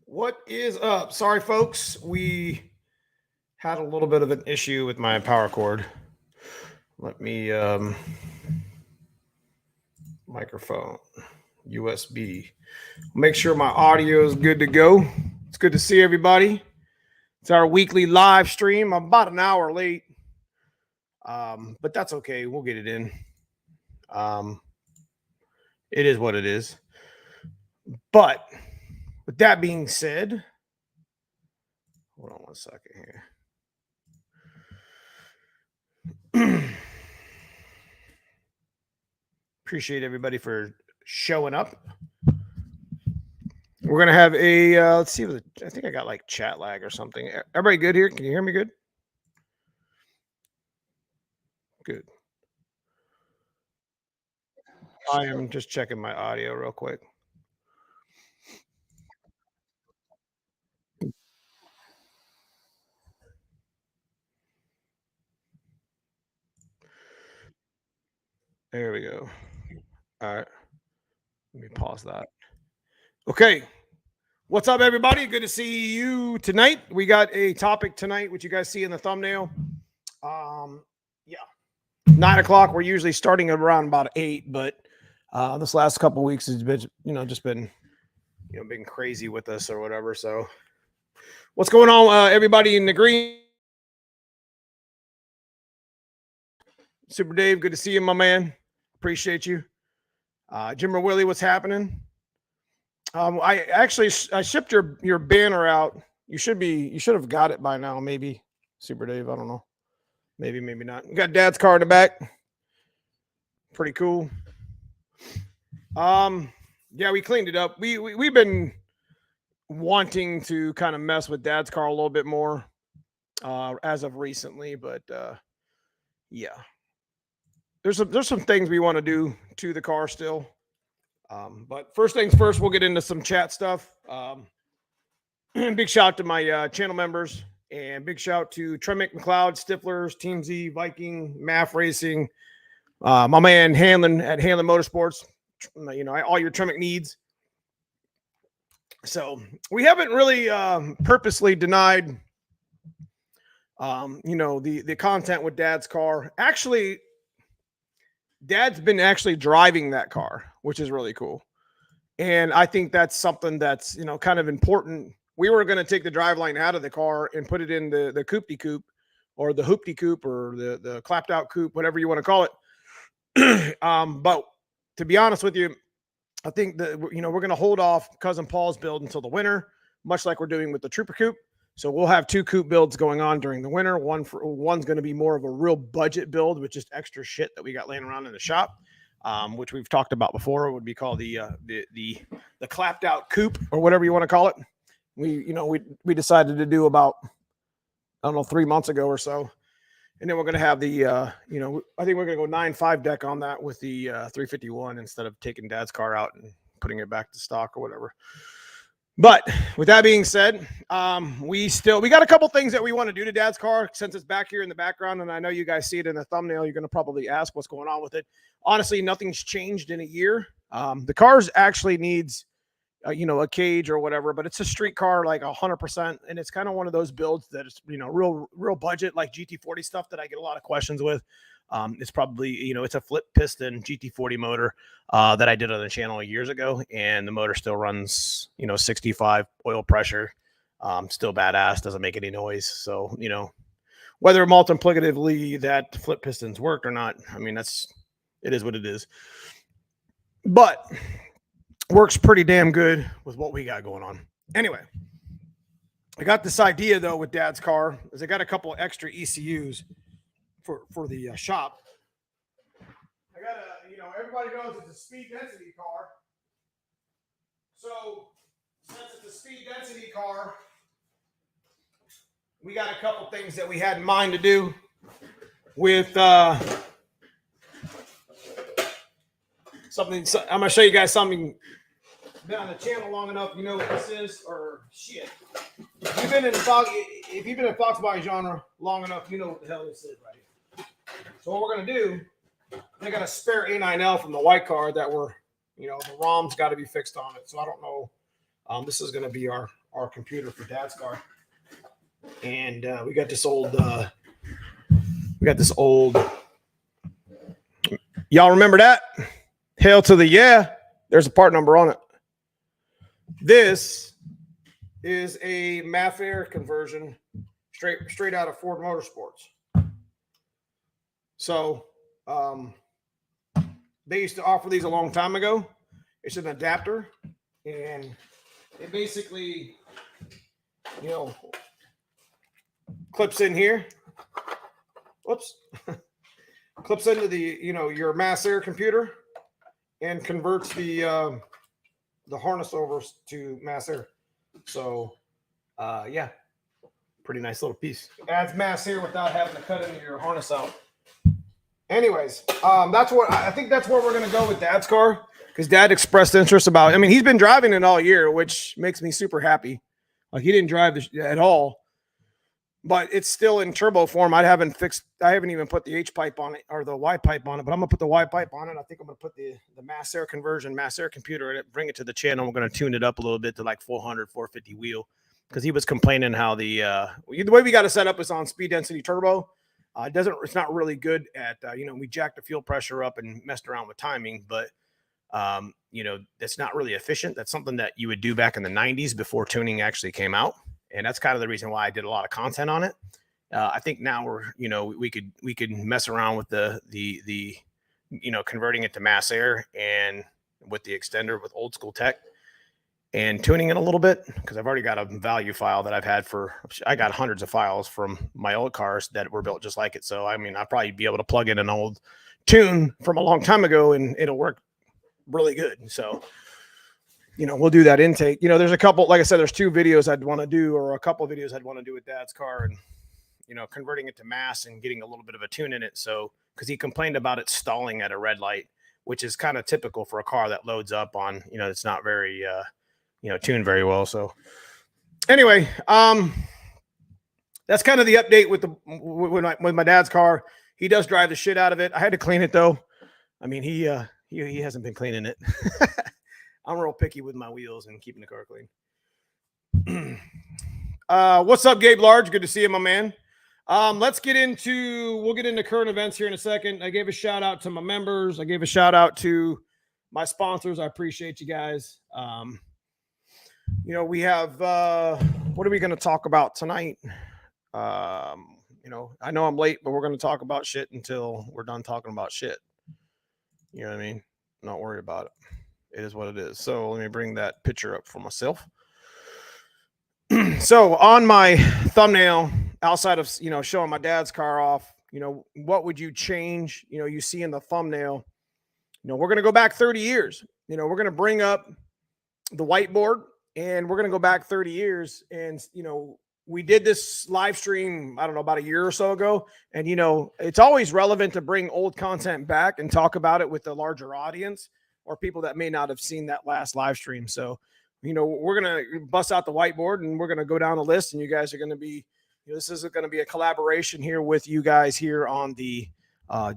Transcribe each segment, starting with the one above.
What is up? Sorry, folks. We had a little bit of an issue with my power cord. Let me microphone USB. Make sure my audio is good to go. It's good to see everybody. It's our weekly live stream. I'm about an hour late, but that's okay. We'll get it in. Um, it is what it is. But with that being said, hold on one second here. Appreciate everybody for showing up. We're gonna have a let's see. I think I got like chat lag or something. Everybody good here? Can you hear me good? Good. I am just checking my audio real quick. There we go. All right. Let me pause that. Okay. What's up, everybody? Good to see you tonight. We got a topic tonight, which you guys see in the thumbnail. Yeah, 9 o'clock. We're usually starting around about 8, but this last couple of weeks has been, just been, being crazy with us or whatever. So, what's going on, everybody in the green? Super Dave, good to see you, my man. Appreciate you. Jimmer Willie, what's happening? I shipped your banner out. You should have got it by now, maybe. Super Dave, I don't know. Maybe not. You got Dad's car in the back. Pretty cool. Yeah, we cleaned it up. We've been wanting to kind of mess with Dad's car a little bit more as of recently, but yeah. There's some things we want to do to the car still. But first things first, we'll get into some chat stuff. Big shout out to my channel members, and big shout out to Tremick McLeod, Stiflers, Team Z, Viking, MAF Racing, my man Hanlon at Hanlon Motorsports. All your Tremick needs. So we haven't really purposely denied, the content with Dad's car. Actually, Dad's been actually driving that car, which is really cool. And I think that's something that's, kind of important. We were going to take the driveline out of the car and put it in the coopty coupe or the hoopty coupe or the clapped out coupe, whatever you want to call it. But to be honest with you, I think that, we're going to hold off Cousin Paul's build until the winter, much like we're doing with the Trooper coupe. So we'll have 2 coupe builds going on during the winter. One's going to be more of a real budget build with just extra shit that we got laying around in the shop, which we've talked about before. It would be called the clapped out coupe or whatever you want to call it. We decided to do about, I don't know, 3 months ago or so. And then we're going to have the, I think we're going to go 9.5 deck on that with the 351 instead of taking Dad's car out and putting it back to stock or whatever. But with that being said, we got a couple things that we want to do to Dad's car since it's back here in the background. And I know you guys see it in the thumbnail. You're going to probably ask what's going on with it. Honestly, nothing's changed in a year. The car's actually needs, a cage or whatever, but it's a street car, like 100%. And it's kind of one of those builds that is, real budget, like GT40 stuff that I get a lot of questions with. It's probably, it's a flip piston GT40 motor that I did on the channel years ago. And the motor still runs, 65 oil pressure, still badass, doesn't make any noise. So, whether multiplicatively that flip pistons worked or not, I mean, it is what it is. But works pretty damn good with what we got going on. Anyway, I got this idea though with Dad's car is I got a couple of extra ECUs for the shop. I got everybody knows it's a speed density car. So since it's a speed density car, we got a couple things that we had in mind to do with something. I'm gonna show you guys something. Been on the channel long enough, you know what this is, or shit. If you've been in Foxbody genre long enough, you know what the hell this is right here. So what we're gonna do, I got a spare A9L from the white car that the ROM's got to be fixed on it. So I don't know This is going to be our computer for Dad's car, and we got this old. Y'all remember that? Hail to the yeah. There's a part number on it. This is a MAF air conversion straight out of Ford Motorsports. So they used to offer these a long time ago. It's an adapter, and it basically, clips in here. Whoops. Clips into the, your mass air computer and converts the harness over to mass air. So, yeah, pretty nice little piece. Adds mass air without having to cut into your harness out. Anyways, I think that's where we're going to go with Dad's car, because Dad expressed interest about, he's been driving it all year, which makes me super happy. Like, he didn't drive at all, but it's still in turbo form. I haven't even put the H pipe on it or the Y pipe on it, but I'm going to put the Y pipe on it. I think I'm going to put the mass air conversion, mass air computer in it, bring it to the channel. We're going to tune it up a little bit to like 400, 450 wheel, because he was complaining how the way we got it set up is on speed density turbo. It's not really good at, we jacked the fuel pressure up and messed around with timing, but that's not really efficient. That's something that you would do back in the 90s before tuning actually came out. And that's kind of the reason why I did a lot of content on it. I think now we could mess around with the converting it to mass air and with the extender with old school tech and tuning it a little bit, because I've already got a value file that I got hundreds of files from my old cars that were built just like it. So, I'll probably be able to plug in an old tune from a long time ago and it'll work really good. So, we'll do that intake. There's a couple, like I said, there's 2 videos I'd want to do, or a couple of videos I'd want to do with Dad's car, and, converting it to mass and getting a little bit of a tune in it. So, because he complained about it stalling at a red light, which is kind of typical for a car that loads up on, it's not very, tuned very well. So anyway, that's kind of the update with my dad's car. He does drive the shit out of it. I had to clean it though. He hasn't been cleaning it. I'm real picky with my wheels and keeping the car clean. What's up, Gabe Large? Good to see you, my man. We'll get into current events here in a second. I gave a shout out to my members. I gave a shout out to my sponsors. I appreciate you guys. We have, what are we going to talk about tonight? I know I'm late, but we're going to talk about shit until we're done talking about shit. You know what I mean? Not worried about it. It is what it is. So let me bring that picture up for myself. So on my thumbnail, outside of, showing my dad's car off, what would you change? You see in the thumbnail, we're going to go back 30 years. We're going to bring up the whiteboard and we're going to go back 30 years. And, we did this live stream, I don't know, about a year or so ago. And, it's always relevant to bring old content back and talk about it with a larger audience or people that may not have seen that last live stream. So, we're going to bust out the whiteboard and we're going to go down the list, and you guys are going to be, this is going to be a collaboration here with you guys here on the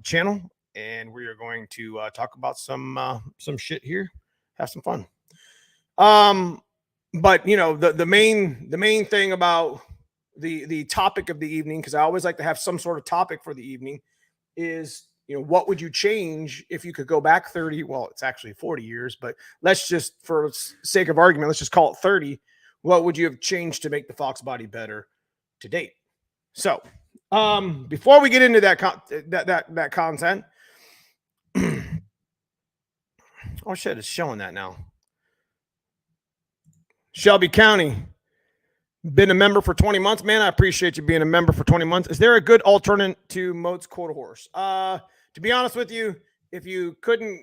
channel. And we are going to talk about some shit here, have some fun. But the main thing about the topic of the evening, because I always like to have some sort of topic for the evening, is what would you change if you could go back 30? Well, it's actually 40 years, but let's just, for sake of argument, let's just call it 30. What would you have changed to make the Foxbody better to date? So, before we get into that content, oh shit, it's showing that now. Shelby County, been a member for 20 months. Man, I appreciate you being a member for 20 months. Is there a good alternate to Moats Quarter Horse? To be honest with you, if you couldn't,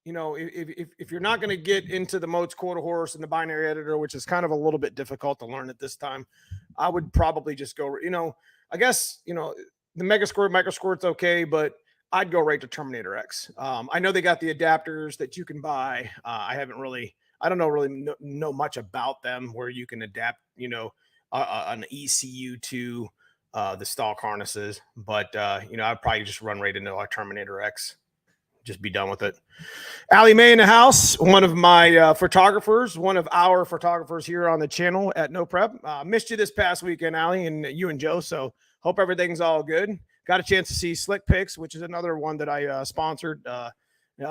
if you're not going to get into the Moats Quarter Horse and the binary editor, which is kind of a little bit difficult to learn at this time, I would probably just go, I guess, the Mega Squirt, Micro Squirt's okay, but I'd go right to Terminator X. I know they got the adapters that you can buy. I don't really know much about them where you can adapt, an ECU to the stalk harnesses, but I'd probably just run right into a Terminator X just be done with it. Allie Mae in the house, one of my photographers, one of our photographers here on the channel at No Prep. Missed you this past weekend, Allie, and you and Joe. So hope everything's all good. Got a chance to see Slick Picks, which is another one that I sponsored.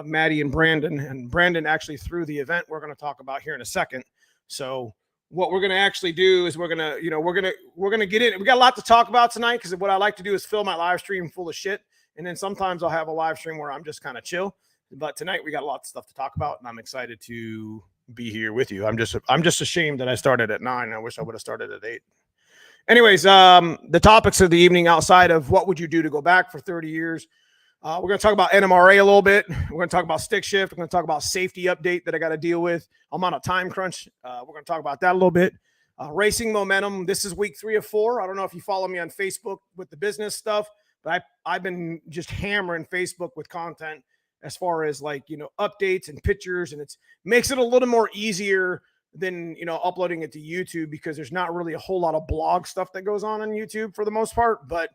Maddie and Brandon actually threw the event we're going to talk about here in a second. So what we're going to actually do is we're going to get in. We got a lot to talk about tonight because what I like to do is fill my live stream full of shit. And then sometimes I'll have a live stream where I'm just kind of chill. But tonight we got a lot of stuff to talk about, and I'm excited to be here with you. I'm just ashamed that I started at 9. I wish I would have started at 8. Anyways, the topics of the evening outside of what would you do to go back for 30 years. We're going to talk about NMRA a little bit. We're going to talk about stick shift. We're going to talk about safety update that I got to deal with. I'm on a time crunch. We're going to talk about that a little bit. Racing momentum. This is week 3 of 4. I don't know if you follow me on Facebook with the business stuff, but I've been just hammering Facebook with content as far as updates and pictures, and makes it a little more easier than uploading it to YouTube because there's not really a whole lot of blog stuff that goes on YouTube for the most part. But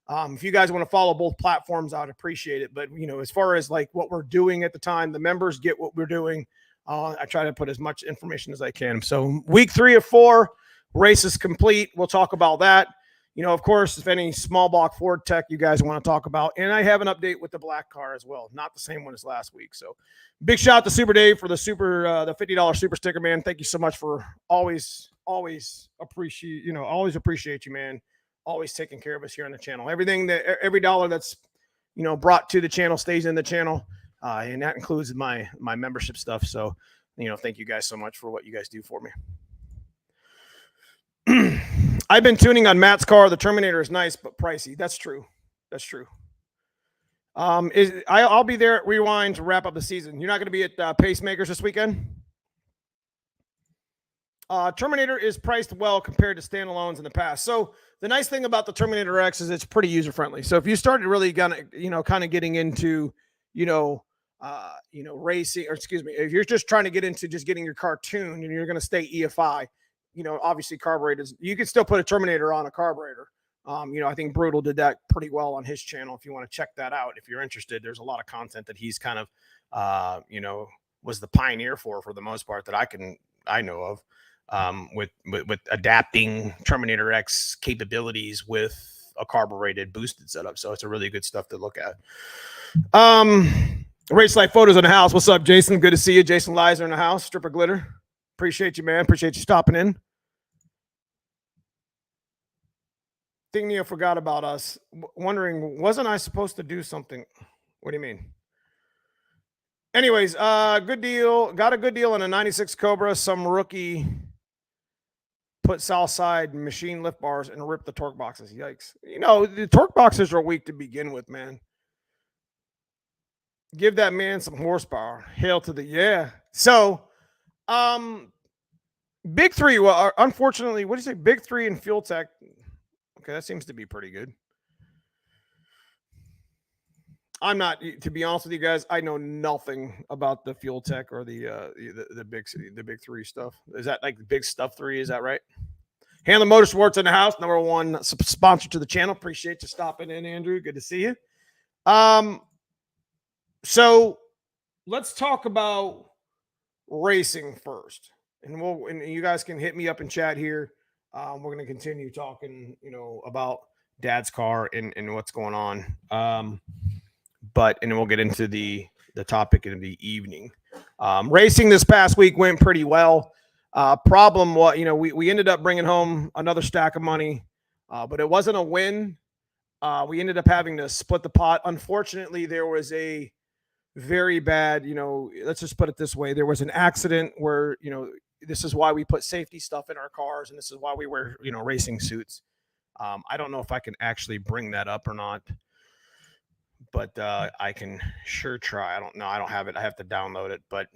if you guys want to follow both platforms, I'd appreciate it. But as far as what we're doing at the time, the members get what we're doing. I try to put as much information as I can. So week 3 of 4, race is complete. We'll talk about that. Of course, if any small block Ford tech you guys want to talk about. And I have an update with the black car as well. Not the same one as last week. So big shout out to Super Dave for the $50 super sticker, man. Thank you so much for always appreciate you, man. Always taking care of us here on the channel. Every dollar that's, brought to the channel stays in the channel. And that includes my membership stuff. So, thank you guys so much for what you guys do for me. I've been tuning on Matt's car. The Terminator is nice, but pricey. That's true. I'll be there at Rewind to wrap up the season. You're not going to be at Pacemakers this weekend? Terminator is priced well compared to standalones in the past. So the nice thing about the Terminator X is it's pretty user-friendly. So if you started really kind of getting into, racing, or excuse me, if you're just trying to get into just getting your car tuned and you're going to stay EFI, obviously carburetors, you can still put a Terminator on a carburetor. I think Brutal did that pretty well on his channel. If you want to check that out, if you're interested, there's a lot of content that he's kind of, was the pioneer for the most part that I know of, with adapting Terminator X capabilities with a carbureted boosted setup. So it's a really good stuff to look at. Race Life Photos in the house. What's up, Jason? Good to see you. Jason Lizer in the house. Stripper Glitter. Appreciate you, man. Appreciate you stopping in. Think Neo forgot about us. Wondering, wasn't I supposed to do something? What do you mean? Anyways, good deal. Got a good deal on a 96 Cobra. Some rookie put Southside machine lift bars and rip the torque boxes. Yikes. The torque boxes are weak to begin with, man. Give that man some horsepower. Hail to the yeah. So, Big 3. Well, unfortunately, what do you say? Big 3 and Fuel Tech. Okay, that seems to be pretty good. I'm not, to be honest with you guys, I know nothing about the Fuel Tech or the big 3 stuff. Is that like the big stuff 3? Is that right? Handler Motorsports in the house, number 1 sponsor to the channel. Appreciate you stopping in, Andrew. Good to see you. So let's talk about racing first, and you guys can hit me up in chat here. We're going to continue talking, about Dad's car and what's going on. And then we'll get into the topic in the evening. Racing this past week went pretty well. Problem was, we ended up bringing home another stack of money, but it wasn't a win. We ended up having to split the pot. Unfortunately, there was a very bad, let's just put it this way. There was an accident where, this is why we put safety stuff in our cars, and this is why we wear, racing suits. I don't know if I can actually bring that up or not, but I can sure try. I don't know. I don't have it. I have to download it, but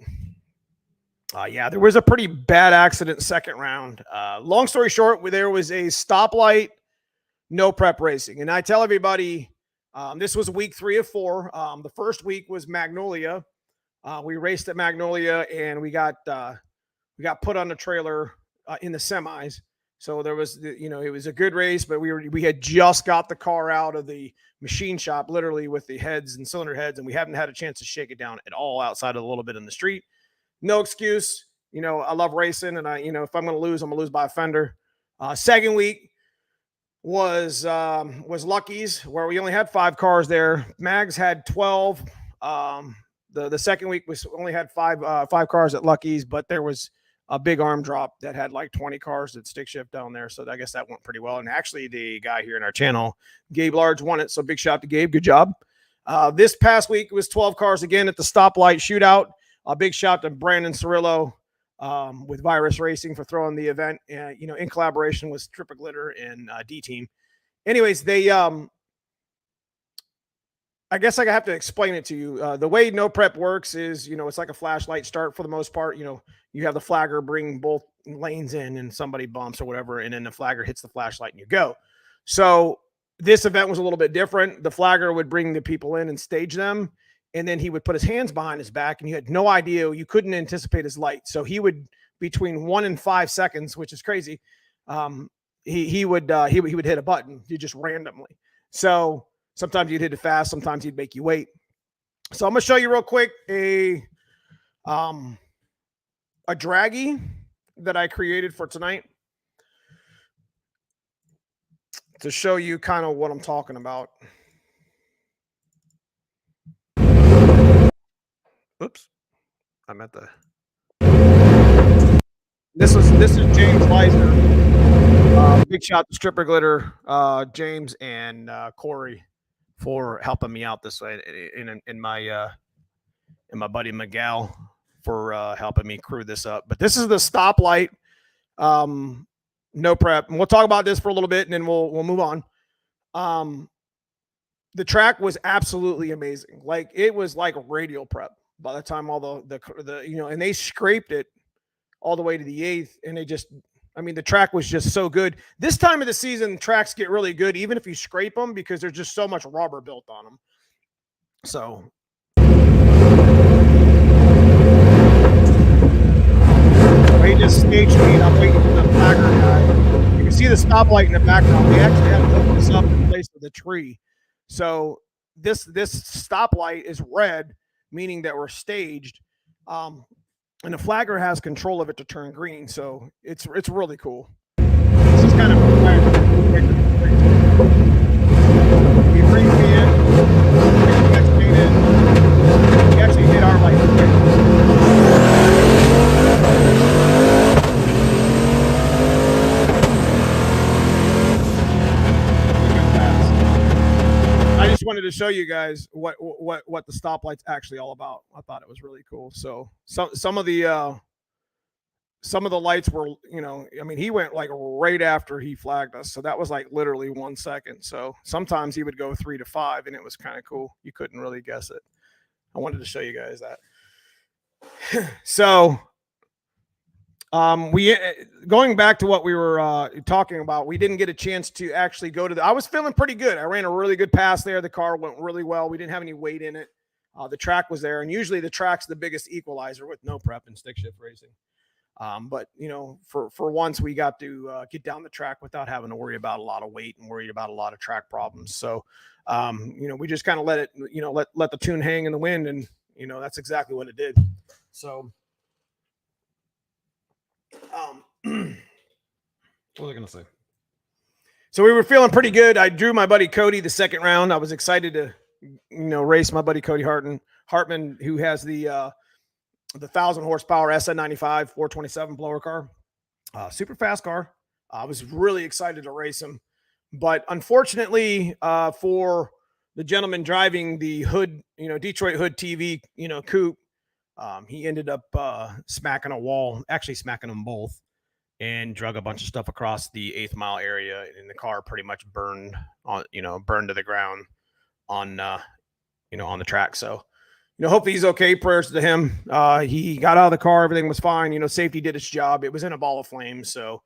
yeah, there was a pretty bad accident second round. Long story short, there was a stoplight, no prep racing. And I tell everybody, this was week 3 of 4. The first week was Magnolia. We raced at Magnolia, and we got put on the trailer in the semis. So there was, it was a good race, but we had just got the car out of the machine shop, literally with the heads and cylinder heads, and we haven't had a chance to shake it down at all outside of a little bit in the street. No excuse. I love racing, and if I'm going to lose, I'm going to lose by a fender. Second week was Lucky's, where we only had 5 cars there. Mags had 12. The second week was only had five cars at Lucky's, but there was a big arm drop that had like 20 cars at stick shift down there. So I guess that went pretty well. And actually the guy here in our channel, Gabe Large, won it. So big shout out to Gabe. Good job. This past week was 12 cars again at the stoplight shootout. A big shout out to Brandon Cirillo with Virus Racing for throwing the event, in collaboration with Triple Glitter and D Team. Anyways, they, I guess I have to explain it to you. The way no prep works is, it's like a flashlight start for the most part. You have the flagger bring both lanes in and somebody bumps or whatever, and then the flagger hits the flashlight and you go. So this event was a little bit different. The flagger would bring the people in and stage them, and then he would put his hands behind his back, and you had no idea. You couldn't anticipate his light. So he would, between 1 and 5 seconds, which is crazy, he would hit a button, just randomly. So sometimes you'd hit it fast, sometimes he'd make you wait. So I'm gonna show you real quick a draggy that I created for tonight to show you kind of what I'm talking about. Oops, I'm at the. This is James Leisner. Big shout to Stripper Glitter, James and Corey for helping me out this way, in my buddy Miguel for helping me crew this up. But this is the stoplight, no prep, and we'll talk about this for a little bit, and then we'll move on. The track was absolutely amazing. Like, it was like a radial prep by the time all the and they scraped it all the way to the 8th, and the track was just so good. This time of the season, tracks get really good, even if you scrape them, because there's just so much rubber built on them. So he just staged me, and I'm waiting for the flagger guy. You can see the stoplight in the background. We actually had to hook this up in place of the tree. So this stoplight is red, meaning that we're staged. And the flagger has control of it to turn green, so it's really cool. This is kind of a flagger. He brings me in, he actually hit our light. I just wanted to show you guys what the stoplight's actually all about. I thought it was really cool. So some of the lights were, he went like right after he flagged us. So that was like literally 1 second. So sometimes he would go 3 to 5, and it was kind of cool. You couldn't really guess it. I wanted to show you guys that. So we going back to what we were talking about, we didn't get a chance to actually go to I was feeling pretty good. I ran a really good pass there. The car went really well. We didn't have any weight in it. The track was there, and usually the track's the biggest equalizer with no prep and stick shift racing. But for once we got to get down the track without having to worry about a lot of weight and worried about a lot of track problems. So we just kind of let it, let the tune hang in the wind, and that's exactly what it did. So what was I going to say? So we were feeling pretty good. I drew my buddy Cody the second round. I was excited to, race my buddy Cody Hartman, who has the 1,000 horsepower SN95 427 blower car, super fast car. I was really excited to race him, but unfortunately, for the gentleman driving the hood, Detroit Hood TV, coupe, he ended up smacking a wall, actually smacking them both, and drug a bunch of stuff across the 8th mile area, and the car pretty much burned to the ground on the track. So hopefully he's okay. Prayers to him. He got out of the car, everything was fine. Safety did its job. It was in a ball of flames. So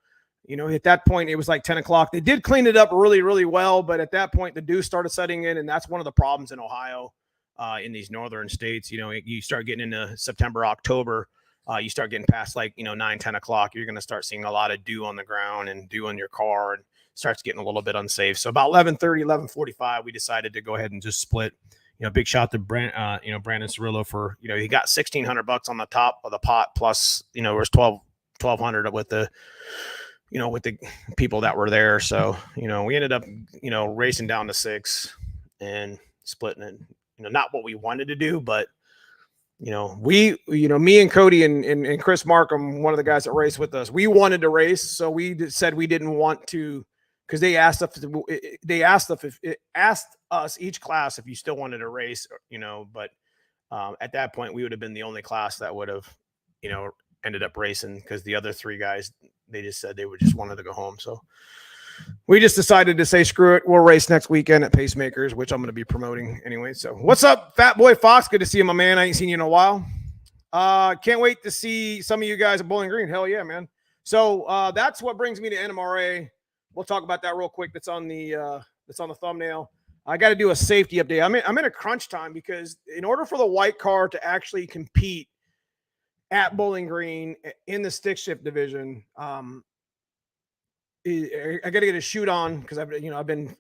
at that point it was like 10 o'clock. They did clean it up really, really well, but at that point the dew started setting in, and that's one of the problems in Ohio, in these northern states. You start getting into September, October, You start getting past like, 9, 10 o'clock, you're going to start seeing a lot of dew on the ground and dew in your car, and starts getting a little bit unsafe. So about 11:30, 11:45, we decided to go ahead and just split. Big shout to Brandon Cirillo for, he got $1,600 on the top of the pot, plus, it was 1,200 with the, with the people that were there. So, we ended up, racing down to 6 and splitting it. Not what we wanted to do, but me and Cody and Chris Markham, one of the guys that raced with us, we wanted to race. So we said we didn't want to, because they asked us each class if you still wanted to race, but at that point we would have been the only class that would have, ended up racing, because the other 3 guys, they just said they would just wanted to go home. So we just decided to say, screw it. We'll race next weekend at Pacemakers, which I'm going to be promoting anyway. So what's up, Fat Boy Fox? Good to see you, my man. I ain't seen you in a while. Can't wait to see some of you guys at Bowling Green. Hell yeah, man. So that's what brings me to NMRA. We'll talk about that real quick. That's on the thumbnail. I got to do a safety update. I'm in a crunch time, because in order for the white car to actually compete at Bowling Green in the stick shift division, I got to get a shoot on, because I've been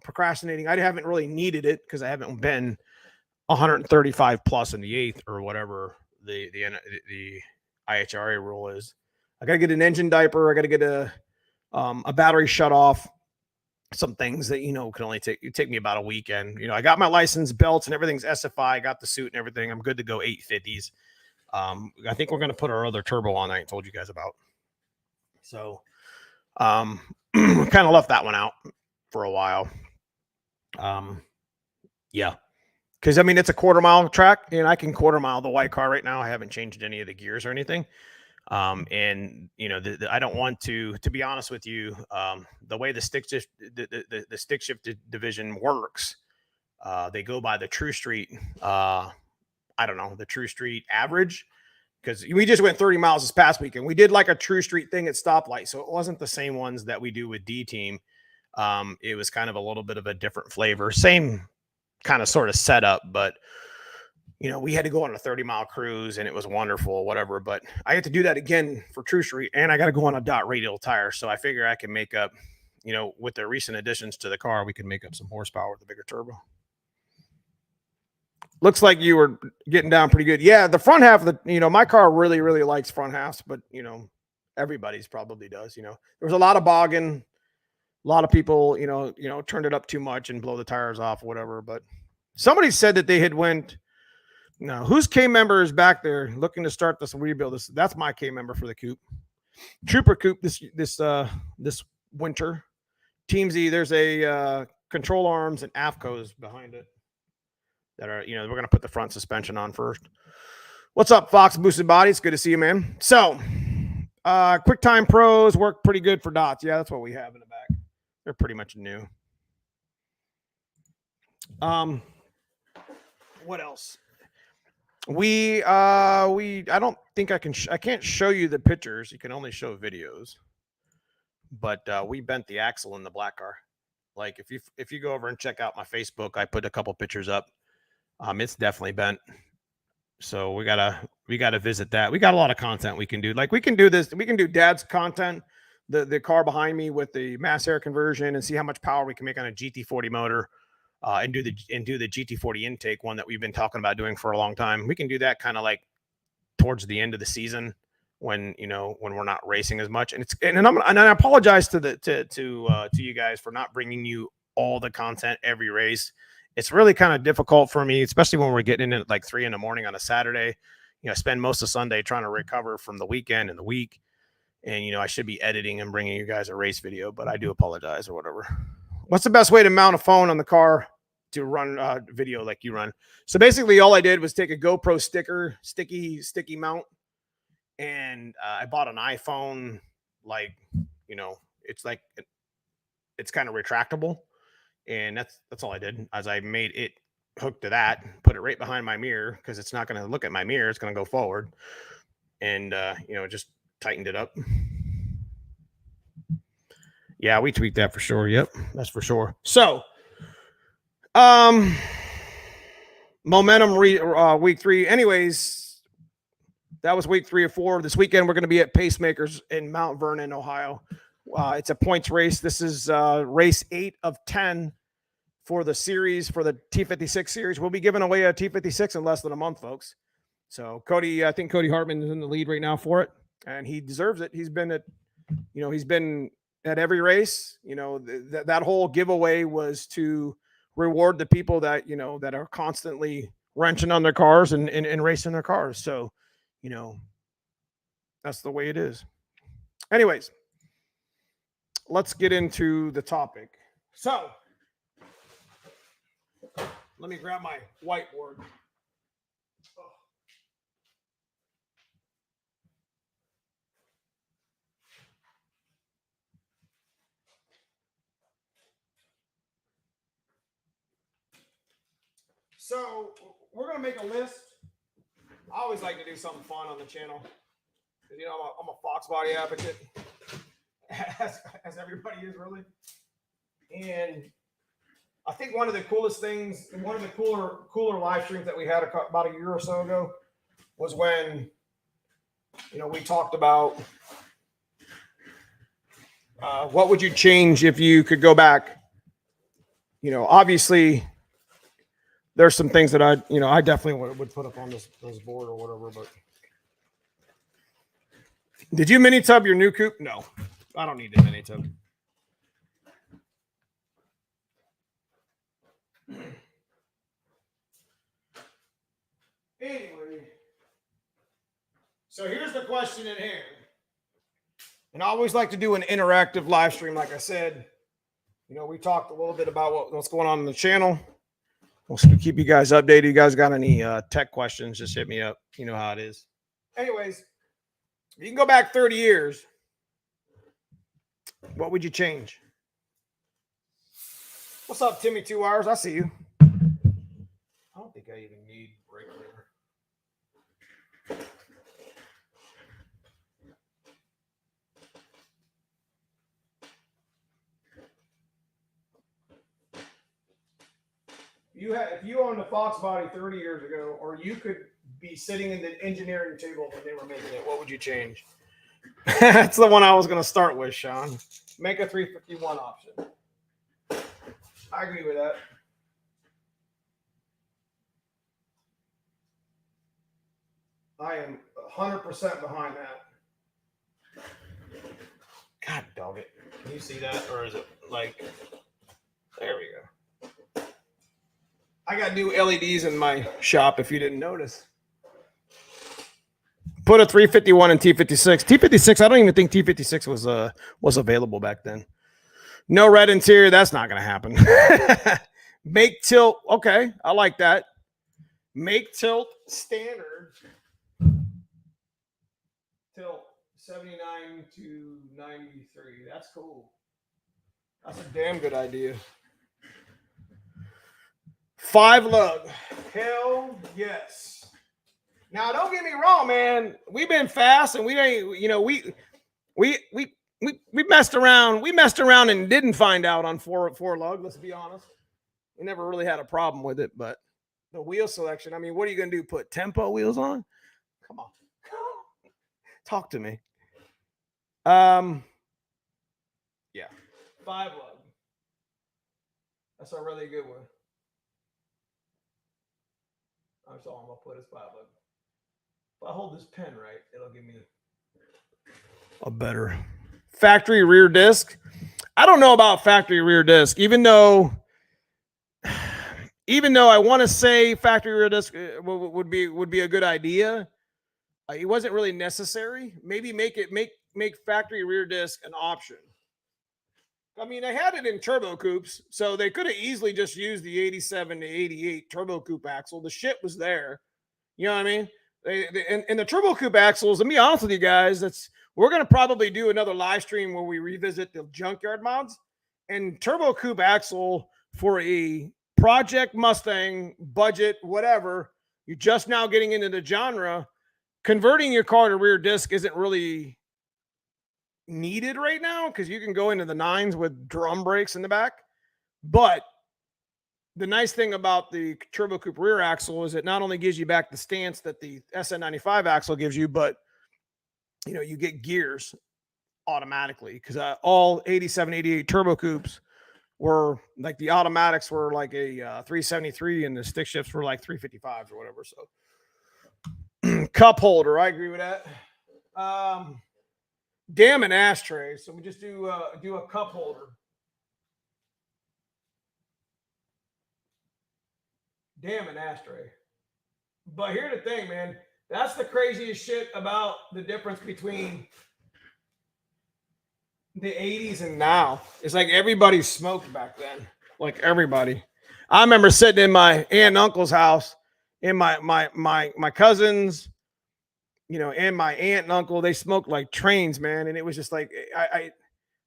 procrastinating. I haven't really needed it, because I haven't been 135 plus in the 8th or whatever the IHRA rule is. I got to get an engine diaper. I got to get a battery shut off. Some things that can only take me about a weekend. I got my license, belts, and everything's SFI. I got the suit and everything. I'm good to go 850s. I think we're going to put our other turbo on I told you guys about. So kind of left that one out for a while. Yeah, because it's a quarter-mile track, and I can quarter-mile the white car right now. I haven't changed any of the gears or anything. And I don't want to be honest with you, the way the stick shift, the stick shift division works, they go by the True Street, the True Street average, because we just went 30 miles this past weekend. We did like a True Street thing at stoplight, so it wasn't the same ones that we do with D Team. It was kind of a little bit of a different flavor, same kind of sort of setup, but we had to go on a 30-mile cruise, and it was wonderful, whatever. But I had to do that again for True Street, and I got to go on a dot radial tire. So I figure I can make up, with the recent additions to the car, we can make up some horsepower with the bigger turbo. Looks like you were getting down pretty good. Yeah, the front half of the, my car really, really likes front halves, but, everybody's probably does. There was a lot of bogging. A lot of people, turned it up too much and blow the tires off, whatever. But somebody said that they had went. Now, whose K member is back there looking to start this rebuild? That's my K member for the coupe. Trooper coupe this winter. Team Z, there's a control arms and AFCOs behind it that are, we're going to put the front suspension on first. What's up, Fox Boosted Body? It's good to see you, man. So, QuickTime Pros work pretty good for dots. Yeah, that's what we have in the back. They're pretty much new. What else? I don't think I can't show you the pictures. You can only show videos. But we bent the axle in the black car. Like if you go over and check out my Facebook, I put a couple pictures up. It's definitely bent. So we gotta visit that. We got a lot of content we can do. Like we can do this. We can do Dad's content, the car behind me with the mass air conversion, and see how much power we can make on a GT40 motor. And do the GT40 intake one that we've been talking about doing for a long time. We can do that kind of like towards the end of the season when we're not racing as much. And I apologize to you guys for not bringing you all the content every race. It's really kind of difficult for me, especially when we're getting in at like 3 a.m. on a Saturday. Spend most of Sunday trying to recover from the weekend and the week. And I should be editing and bringing you guys a race video, but I do apologize or whatever. What's the best way to mount a phone on the car to run video like you run? So basically all I did was take a GoPro sticky mount, and I bought an iPhone, like, it's kind of retractable, and that's all I did. As I made it hook to that, put it right behind my mirror, because it's not going to look at my mirror, it's going to go forward, and just tightened it up. Yeah, we tweaked that for sure. Yep, that's for sure. So, momentum week 3. Anyways, That was week 3 or 4. This weekend, we're going to be at Pacemakers in Mount Vernon, Ohio. It's a points race. This is race 8 of 10 for the series, for the T56 series. We'll be giving away a T56 in less than a month, folks. So Cody, I think Cody Hartman is in the lead right now for it, and he deserves it. He's been at every race. That whole giveaway was to reward the people that, that are constantly wrenching on their cars and racing their cars. So, that's the way it is. Anyways, let's get into the topic. So, let me grab my whiteboard. So we're going to make a list. I always like to do something fun on the channel. Because, I'm a Foxbody advocate, as everybody is really. And I think one of the coolest things, one of the cooler live streams that we had about a year or so ago was when, we talked about what would you change if you could go back. Obviously, there's some things that I definitely would put up on this board or whatever. But did you mini tub your new coupe? No, I don't need a mini tub. Anyway, so here's the question in here. And I always like to do an interactive live stream. Like I said, we talked a little bit about what's going on the channel. We'll keep you guys updated. You guys got any tech questions, just hit me up. You know how it is. Anyways, you can go back 30 years. What would you change? What's up, Timmy 2 Hours? I see you. I don't think I even need brake cleaner. If you owned a Foxbody 30 years ago, or you could be sitting in the engineering table when they were making it, what would you change? That's the one I was going to start with, Sean. Make a 351 option. I agree with that. I am 100% behind that. God dog it. Can you see that? Or is it like, there we go. I got new LEDs in my shop if you didn't notice. Put a 351 in T56. T56, I don't even think T56 was available back then. No red interior, that's not going to happen. Make tilt, okay, I like that. Make tilt standard. Tilt 79 to 93. That's cool. That's a damn good idea. 5 lug. Hell yes. Now don't get me wrong, man. We've been fast and we ain't, we messed around. We messed around and didn't find out on 4 lug, let's be honest. We never really had a problem with it, but the wheel selection, I mean, what are you gonna do? Put tempo wheels on? Come on. Talk to me. Yeah. 5 lug. That's a really good one. That's all I'm gonna put is 5 lug. If I hold this pen right, it'll give me a better factory rear disc. I don't know about factory rear disc, even though I want to say factory rear disc would be a good idea. It wasn't really necessary. Maybe make factory rear disc an option. I mean, they had it in turbo coupes, so they could have easily just used the 87 to 88 turbo coupe axle. The shit was there. You know what I mean? And the turbo coupe axles, let me be honest with you guys, we're going to probably do another live stream where we revisit the junkyard mods. And turbo coupe axle for a project Mustang budget, whatever, you're just now getting into the genre, converting your car to rear disc isn't really needed right now because you can go into the 9s with drum brakes in the back. But the nice thing about the Turbo Coupe rear axle is it not only gives you back the stance that the SN95 axle gives you, but you get gears automatically, because all 87, 88 Turbo Coupes were like, the automatics were like a 373 and the stick shifts were like 355s or whatever. So cup holder, I agree with that. Damn an ashtray. So we just do a cup holder. Damn an ashtray. But here's the thing, man. That's the craziest shit about the difference between the 80s and now. It's like everybody smoked back then. Like everybody. I remember sitting in my aunt and uncle's house, and my cousins, and my aunt and uncle, they smoked like trains, man. And it was just like I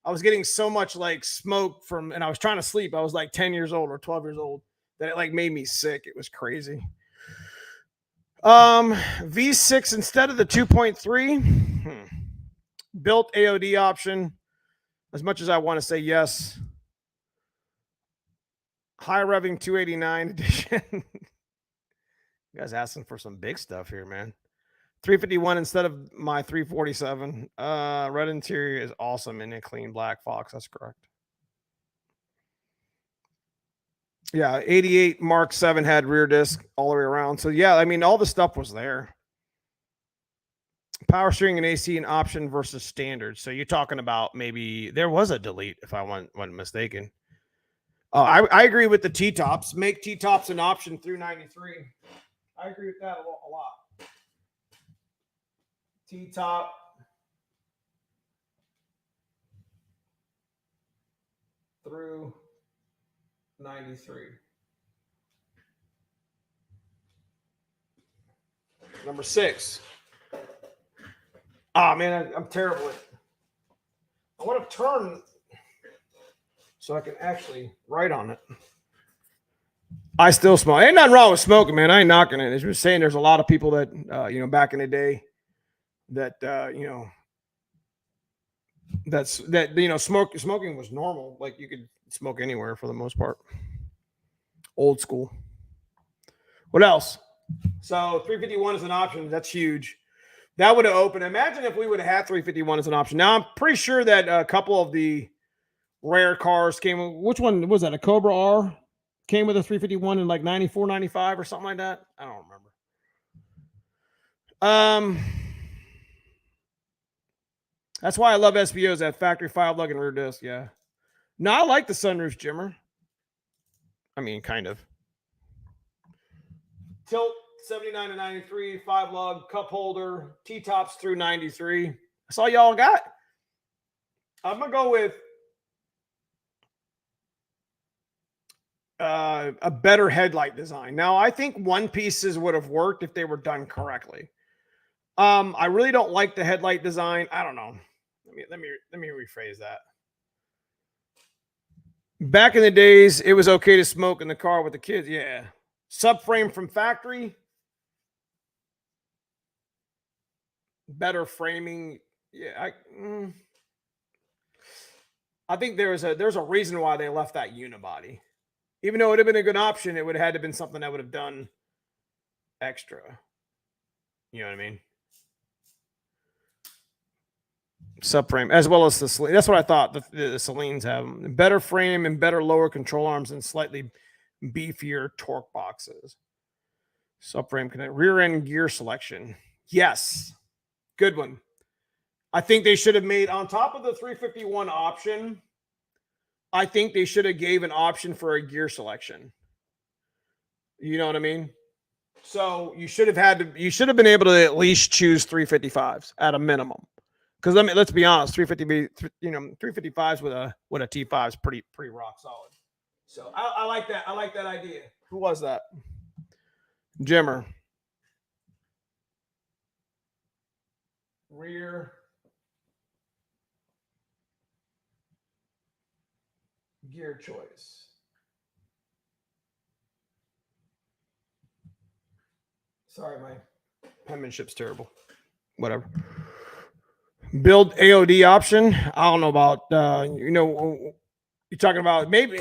was getting so much like smoke from, and I was trying to sleep. I was like 10 years old or 12 years old, that it like made me sick. It was crazy. V6 instead of the 2.3. Built AOD option. As much as I want to say yes. High revving 289 edition. You guys asking for some big stuff here, man. 351 instead of my 347. Red interior is awesome in a clean black Fox. That's correct. Yeah, 88 Mark 7 had rear disc all the way around. So yeah, I mean, all the stuff was there. Power steering and AC an option versus standard. So you're talking about maybe there was a delete, if I wasn't mistaken. I agree with the T-tops. Make T-tops an option through 93. I agree with that a lot. T-top. Through 93. Number 6. Oh, man, I'm terrible at it. I want to turn so I can actually write on it. I still smoke. Ain't nothing wrong with smoking, man. I ain't knocking it. As you're saying, there's a lot of people that, back in the day that, smoking was normal. Like, you could smoke anywhere for the most part. Old school. What else? So 351 is an option. That's huge. That would have opened. Imagine if we would have had 351 as an option. Now, I'm pretty sure that a couple of the rare cars came. Which one was that? A Cobra R came with a 351 in like 94, 95 or something like that. I don't remember. That's why I love SVOs, that factory 5-lug and rear disc. Yeah. No, I like the sunroof, Jimmer. I mean, kind of. Tilt 79 to 93, 5-lug, cup holder, T-tops through 93. That's all y'all got. I'm going to go with a better headlight design. Now, I think one pieces would have worked if they were done correctly. I really don't like the headlight design. I don't know. Let me rephrase that. Back in the days, it was okay to smoke in the car with the kids. Yeah. Subframe from factory. Better framing. Yeah, I think there's a reason why they left that unibody. Even though it would have been a good option, it would have had to have been something that would have done extra. You know what I mean? Subframe, as well as the Celine. That's what I thought the Celines have. Better frame and better lower control arms and slightly beefier torque boxes. Subframe connect. Rear end gear selection. Yes. Good one. I think they should have made, on top of the 351 option, I think they should have gave an option for a gear selection. You know what I mean? So you should have been able to at least choose 355s at a minimum. Because let's be honest, 355s with a T5 is pretty rock solid. So I like that. I like that idea. Who was that? Jimmer. Rear gear choice. Sorry, my penmanship's terrible. Whatever. Build AOD option. I don't know about, you're talking about maybe.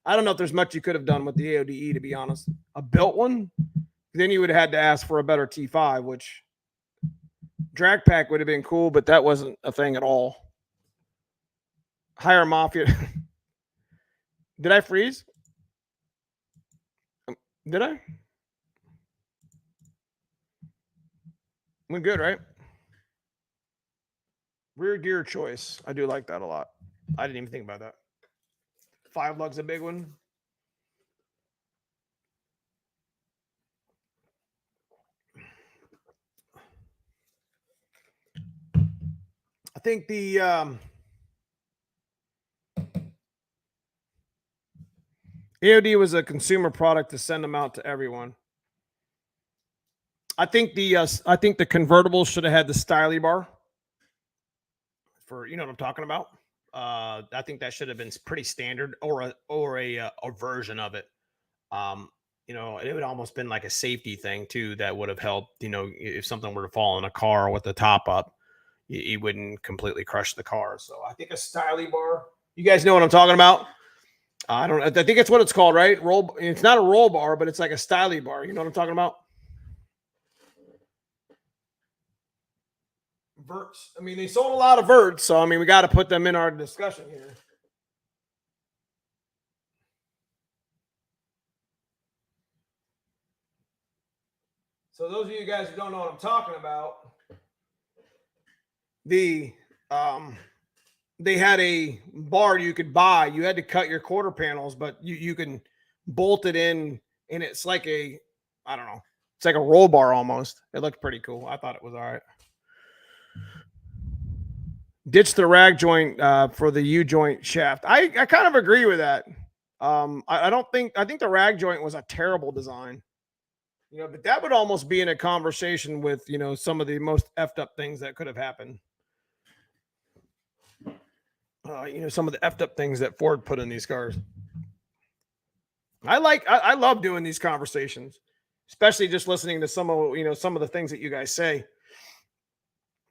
I don't know if there's much you could have done with the AODE, to be honest. A built one, then you would have had to ask for a better T5, which drag pack would have been cool, but that wasn't a thing at all. Higher Mafia. Did I freeze? Did I? Went good, right? Rear gear choice. I do like that a lot. I didn't even think about that. 5 lug's a big one. I think the AOD was a consumer product to send them out to everyone. I think the convertibles should have had the styly bar. For you know what I'm talking about. I think that should have been pretty standard, or a version of it. You know, it would almost been like a safety thing too that would have helped. You know, if something were to fall in a car with the top up, you wouldn't completely crush the car. So I think a styly bar. You guys know what I'm talking about? I don't. I think it's what it's called, right? Roll. It's not a roll bar, but it's like a styly bar. You know what I'm talking about? Verts. I mean, they sold a lot of verts, so I mean, we got to put them in our discussion here. So those of you guys who don't know what I'm talking about, they had a bar you could buy. You had to cut your quarter panels, but you can bolt it in, and it's like I don't know, it's like a roll bar almost. It looked pretty cool. I thought it was all right. Ditch the rag joint for the U joint shaft. I kind of agree with that. I don't think I think the rag joint was a terrible design. You know, but that would almost be in a conversation with, you know, some of the most effed up things that could have happened. You know, some of the effed up things that Ford put in these cars. I love doing these conversations, especially just listening to some of the things that you guys say,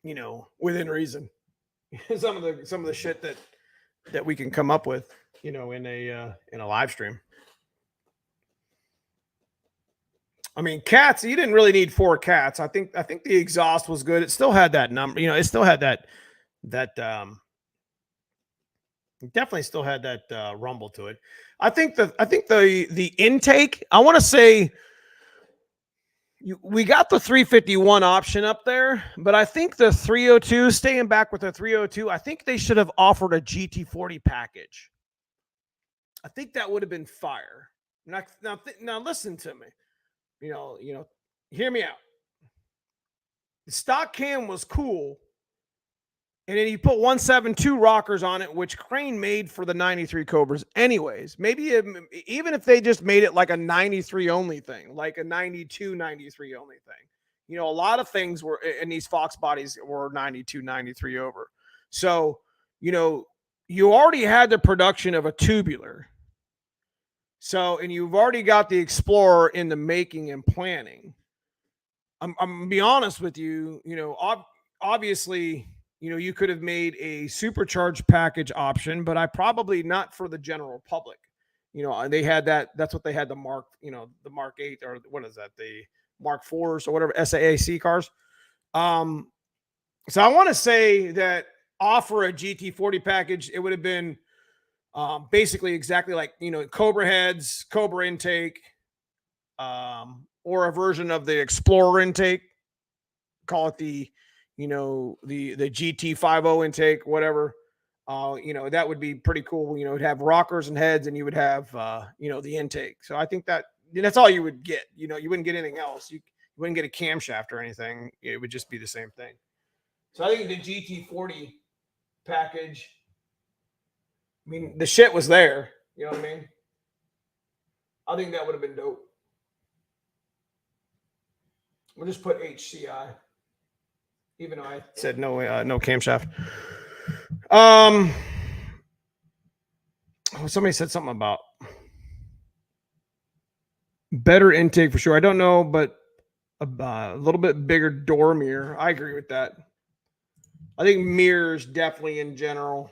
you know, within reason. some of the shit that we can come up with, you know, in a live stream. I mean, cats, you didn't really need 4 cats. I think the exhaust was good. It still had that number, you know, it still had that definitely still had that rumble to it. I think the intake, I want to say we got the 351 option up there, but I think the 302, staying back with the 302, I think they should have offered a GT40 package. I think that would have been fire. Now listen to me. You know, hear me out. The stock cam was cool. And then you put 172 rockers on it, which Crane made for the 93 Cobras anyways. Maybe even if they just made it like a 93 only thing, like a 92, 93 only thing. You know, a lot of things were in these Fox bodies were 92, 93 over. So, you know, you already had the production of a tubular. So, and you've already got the Explorer in the making and planning. I'm gonna be honest with you, you know, obviously, you know, you could have made a supercharged package option, but I probably not for the general public. You know, they had that's what they had the Mark, you know, the Mark 8 or what is that? The Mark 4s or whatever SAAC cars. So I want to say that offer a GT40 package, it would have been basically exactly like, you know, Cobra heads, Cobra intake, or a version of the Explorer intake. Call it the, you know, the GT50 intake, whatever. You know, that would be pretty cool. You know, it'd have rockers and heads, and you would have, you know, the intake. So I think that's all you would get. You know, you wouldn't get anything else. You wouldn't get a camshaft or anything. It would just be the same thing. So I think the GT40 package, I mean, the shit was there. You know what I mean? I think that would have been dope. We'll just put HCI, even though I said no camshaft. Somebody said something about better intake for sure. I don't know, but a little bit bigger door mirror. I agree with that. I think mirrors definitely in general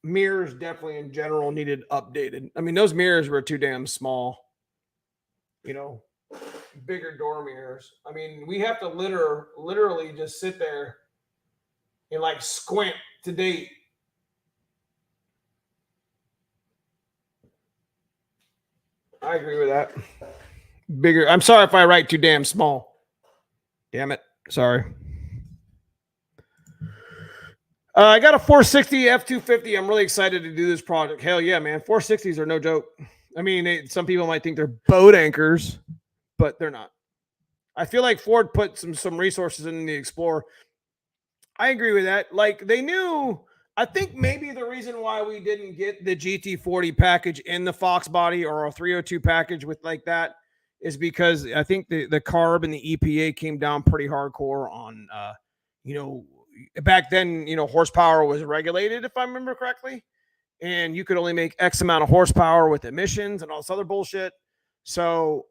mirrors definitely in general needed updated. I mean, those mirrors were too damn small. You know, bigger door mirrors. I mean, we have to literally just sit there and like squint to date. I agree with that. Bigger. I'm sorry if I write too damn small. Damn it. Sorry. I got a 460 F250. I'm really excited to do this project. Hell yeah, man. 460s are no joke. I mean, some people might think they're boat anchors, but they're not. I feel like Ford put some resources in the Explorer. I agree with that. Like they knew. I think maybe the reason why we didn't get the GT40 package in the Foxbody or a 302 package with like that is because I think the CARB and the EPA came down pretty hardcore on, you know, back then, you know, horsepower was regulated, if I remember correctly, and you could only make X amount of horsepower with emissions and all this other bullshit. So,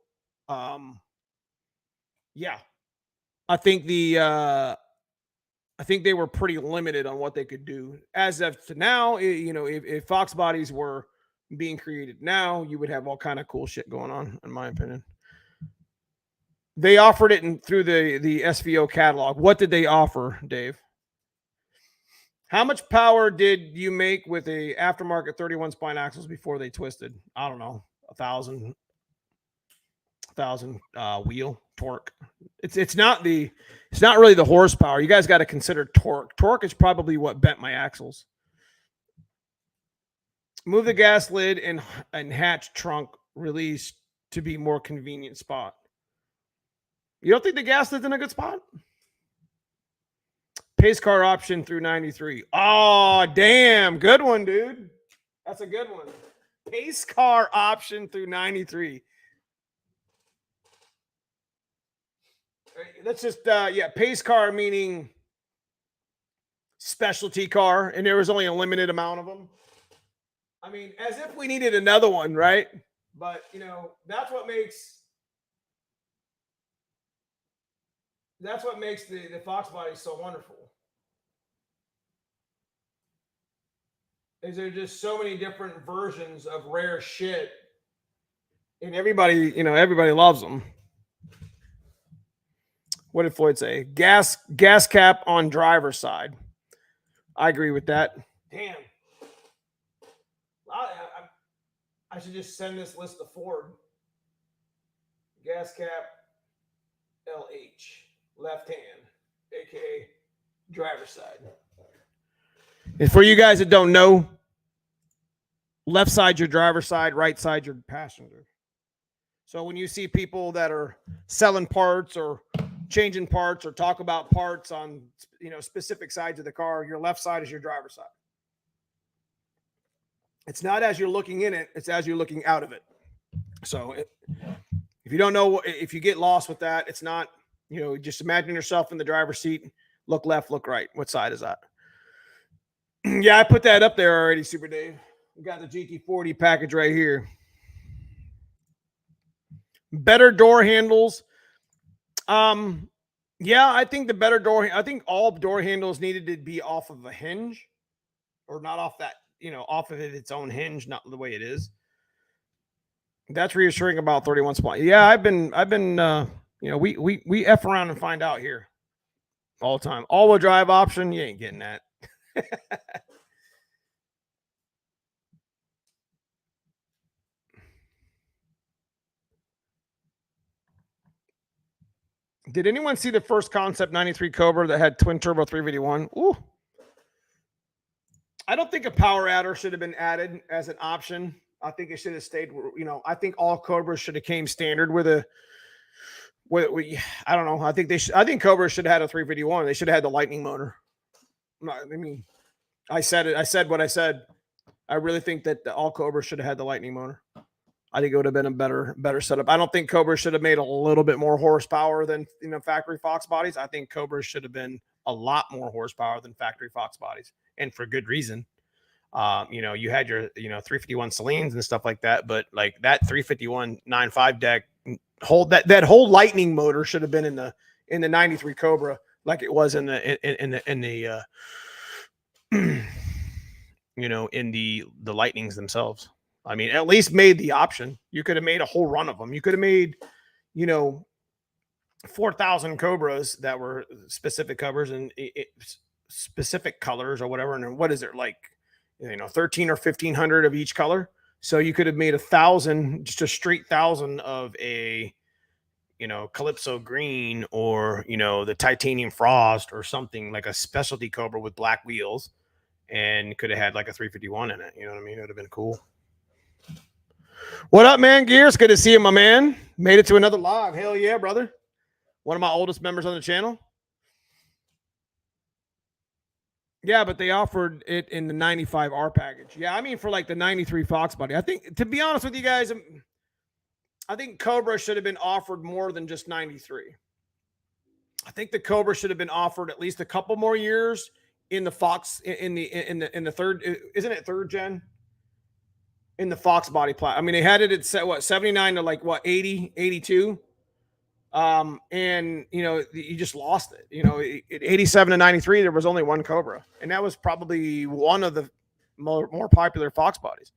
yeah, I think I think they were pretty limited on what they could do. As of to now, you know, if Fox bodies were being created now, you would have all kind of cool shit going on, in my opinion. They offered it through the SVO catalog. What did they offer, Dave? How much power did you make with a aftermarket 31 spine axles before they twisted? I don't know, 1,000 wheel torque. It's not really the horsepower. You guys got to consider torque. Torque is probably what bent my axles. Move the gas lid and hatch trunk release to be more convenient spot. You don't think the gas lid's in a good spot? Pace car option through 93. Oh, damn. Good one, dude. That's a good one. Pace car option through 93. Let's just, yeah, pace car meaning specialty car, and there was only a limited amount of them. I mean, as if we needed another one, right? But, you know, that's what makes the Foxbody so wonderful. Is there just so many different versions of rare shit, and everybody loves them. What did Floyd say? Gas cap on driver's side. I agree with that. Damn. I should just send this list to Ford. Gas cap LH, left hand, aka driver's side. And for you guys that don't know, left side your driver's side, right side your passenger. So when you see people that are selling parts or changing parts or talk about parts on, you know, specific sides of the car, your left side is your driver's side. It's not as you're looking in it, it's as you're looking out of it. So if you don't know, if you get lost with that, it's not, you know, just imagine yourself in the driver's seat, look left, look right. What side is that? Yeah, I put that up there already, Super Dave. We got the GT40 package right here. Better door handles. Yeah, I think the better door, I think all door handles needed to be off of a hinge or not off that, you know, off of its own hinge, not the way it is. That's reassuring about 31 spot. Yeah, I've been, you know, we F around and find out here all the time. All-wheel drive option, you ain't getting that. Did anyone see the first concept 93 Cobra that had twin turbo 351? Ooh. I don't think a power adder should have been added as an option. I think it should have stayed, you know, I think all Cobras should have came standard with a, I don't know. I think Cobra should have had a 351. They should have had the Lightning motor. I mean, I said it. I said what I said. I really think that all Cobra should have had the Lightning motor. I think it would have been a better setup. I don't think Cobra should have made a little bit more horsepower than, you know, factory Fox bodies. I think Cobra should have been a lot more horsepower than factory Fox bodies, and for good reason. You know, you had your, you know, 351 Salines and stuff like that, but like that 351 9.5 deck that whole Lightning motor should have been in the 93 Cobra, like it was in the in the Lightnings themselves. I mean, at least made the option. You could have made a whole run of them. You could have made, you know, 4,000 Cobras that were specific covers and specific colors or whatever. And what is it like, 13 or 1,500 of each color. So you could have made 1,000, just a straight 1,000 of a, Calypso green or, the titanium frost or something like a specialty Cobra with black wheels, and could have had like a 351 in it. You know what I mean? It would have been cool. What up, man? Gears, good to see you, my man. Made it to another live. Hell yeah, brother. One of my oldest members on the channel. Yeah, but they offered it in the 95R package. Yeah, I mean for like the 93 Foxbody. I think, to be honest with you guys, I think Cobra should have been offered more than just 93. I think the Cobra should have been offered at least a couple more years in the Fox in the third, isn't it third gen? In the Foxbody plat. I mean, they had it at 79 to like 80, 82. And you just lost it. At 87 to 93, there was only one Cobra, and that was probably one of the more popular Fox bodies.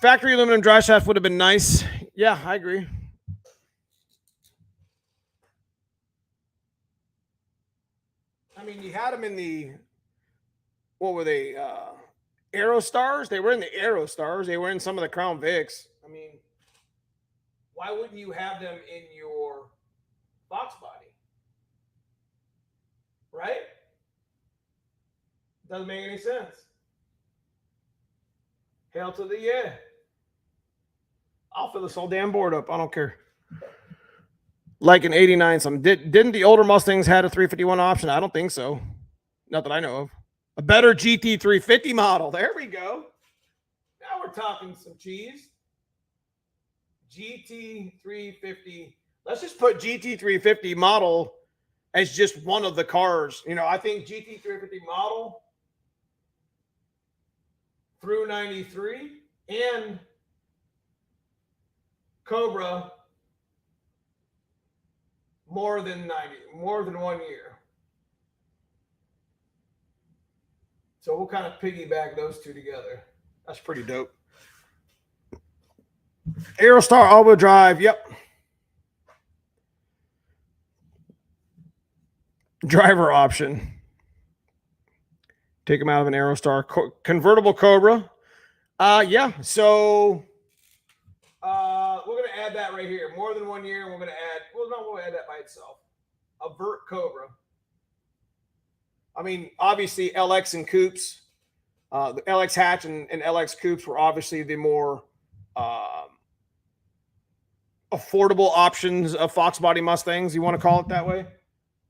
Factory aluminum dry shaft would have been nice. Yeah, I agree. I mean, you had them in the, what were they? Aerostars. They were in the Aerostars. They were in some of the Crown Vics. I mean, why wouldn't you have them in your Foxbody? Right? Doesn't make any sense. Hail to the yeah. I'll fill this whole damn board up. I don't care. Like an 89 something. Didn't the older Mustangs had a 351 option? I don't think so. Not that I know of. A better GT 350 model. There we go. Now we're talking some cheese. GT 350. Let's just put GT 350 model as just one of the cars. I think GT 350 model through 93 and Cobra more than 1 year. So we'll kind of piggyback those two together. That's pretty dope. Aerostar all-wheel drive. Yep. Driver option. Take them out of an Aerostar. Convertible Cobra. Yeah. So we're going to add that right here. More than 1 year. And we're going to add, we'll add that by itself. A Vert Cobra. I mean, obviously LX and Coupes. The LX hatch and LX Coupes were obviously the more affordable options of Foxbody Mustangs, you want to call it that way.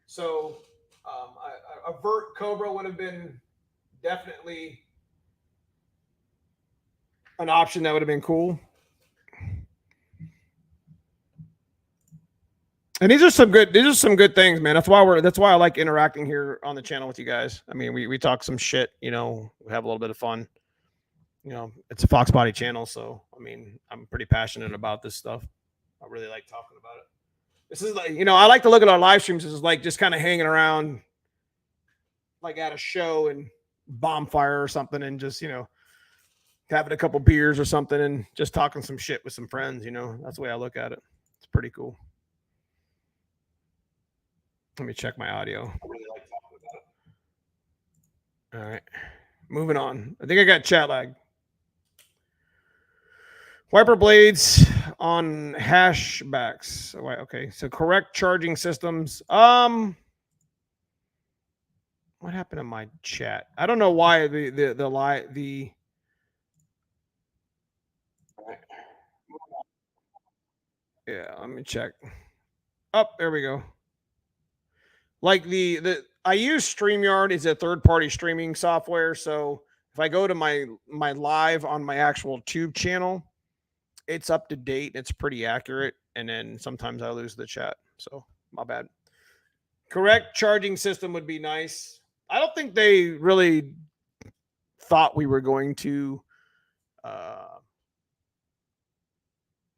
So a Vert Cobra would have been definitely an option that would have been cool. And these are some good things, man. That's why I like interacting here on the channel with you guys. I mean, we talk some shit, we have a little bit of fun. It's a Foxbody channel, so I mean, I'm pretty passionate about this stuff. I really like talking about it. This is like, I like to look at our live streams. This is like just kind of hanging around like at a show and bonfire or something, and just, having a couple beers or something and just talking some shit with some friends, That's the way I look at it. It's pretty cool. Let me check my audio. I really like talking about it. All right. Moving on. I think I got chat lag. Wiper blades on hashbacks. Okay. So correct charging systems. What happened to my chat? I don't know why the yeah, let me check. Oh, there we go. Like I use StreamYard. It's a third-party streaming software. So if I go to my live on my actual tube channel, it's up to date. It's pretty accurate. And then sometimes I lose the chat. So my bad. Correct charging system would be nice. I don't think they really thought we were going to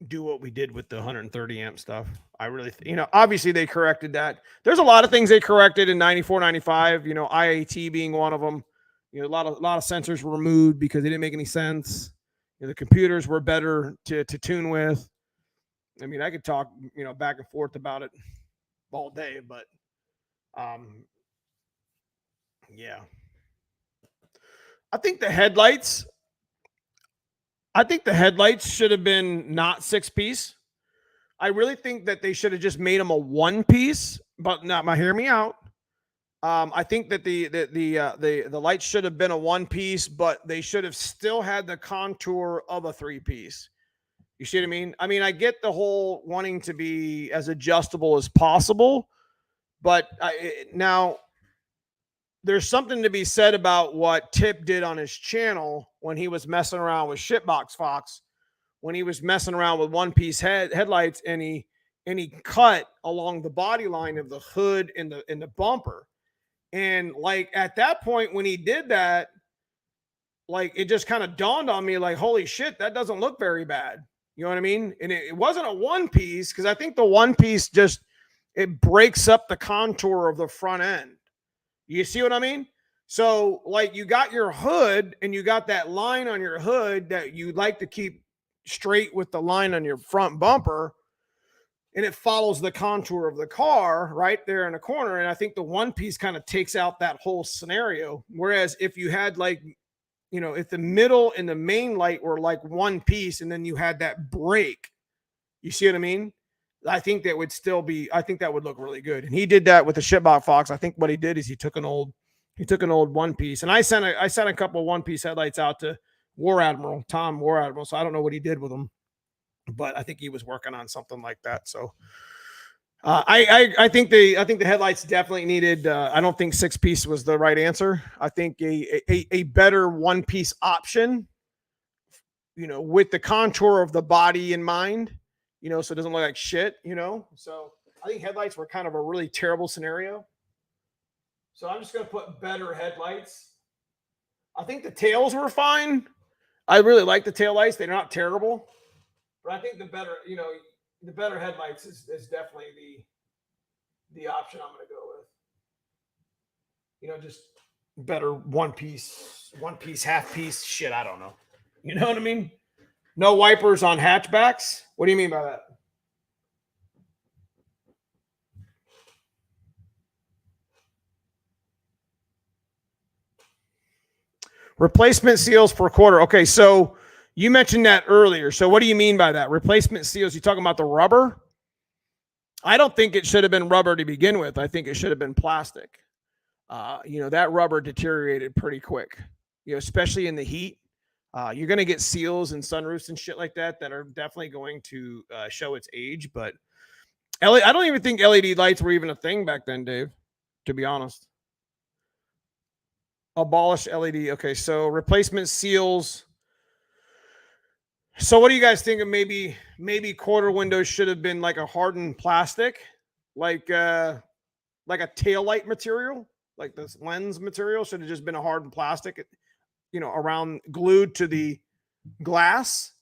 do what we did with the 130 amp stuff. I really, obviously they corrected that. There's a lot of things they corrected in 94, 95, IAT being one of them. You know, a lot of sensors were removed because they didn't make any sense. You know, the computers were better to tune with. I mean, I could talk, you know, back and forth about it all day, but um, yeah, I think the headlights. I think the headlights should have been not 6 piece. I really think that they should have just made them a 1 piece. But not my hear me out. I think that the lights should have been a 1 piece, but they should have still had the contour of a 3 piece. You see what I mean? I mean, I get the whole wanting to be as adjustable as possible, but now there's something to be said about what Tip did on his channel when he was messing around with Shitbox Fox, when he was messing around with 1 piece headlights, and he cut along the body line of the hood and the bumper. And like at that point when he did that, like it just kind of dawned on me, like, holy shit, that doesn't look very bad. You know what I mean? And it wasn't a 1 piece, because I think the 1 piece just it breaks up the contour of the front end. You see what I mean? So like you got your hood and you got that line on your hood that you like to keep straight with the line on your front bumper, and it follows the contour of the car right there in the corner. And I think the 1 piece kind of takes out that whole scenario. Whereas if you had like, you know, if the middle and the main light were like 1 piece and then you had that break, you see what I mean? I think that would still be, I think that would look really good. And he did that with the Shitbot Fox. I think what he did is he took an old 1 piece. And I sent a couple of 1 piece headlights out to Tom War Admiral. So I don't know what he did with them, but I think he was working on something like that. So I think the headlights definitely needed. I don't think 6 piece was the right answer. I think a better 1 piece option, you know, with the contour of the body in mind, you know, so it doesn't look like shit, you know. So I think headlights were kind of a really terrible scenario. So I'm just gonna put better headlights. I think the tails were fine. I really like the tail lights. They're not terrible. But I think the better, you know, the better headlights is definitely the option I'm going to go with. You know, just better 1 piece, half piece. Shit, I don't know. You know what I mean? No wipers on hatchbacks. What do you mean by that? Replacement seals for quarter. Okay, so you mentioned that earlier. So what do you mean by that? Replacement seals, you talking about the rubber? I don't think it should have been rubber to begin with. I think it should have been plastic. You know, that rubber deteriorated pretty quick, you know, especially in the heat. You're going to get seals and sunroofs and shit like that are definitely going to show its age. But I don't even think LED lights were even a thing back then, Dave, to be honest. Abolish LED. Okay, so replacement seals. So what do you guys think of maybe quarter windows should have been like a hardened plastic, like a tail light material, like this lens material should have just been a hardened plastic, you know, around glued to the glass.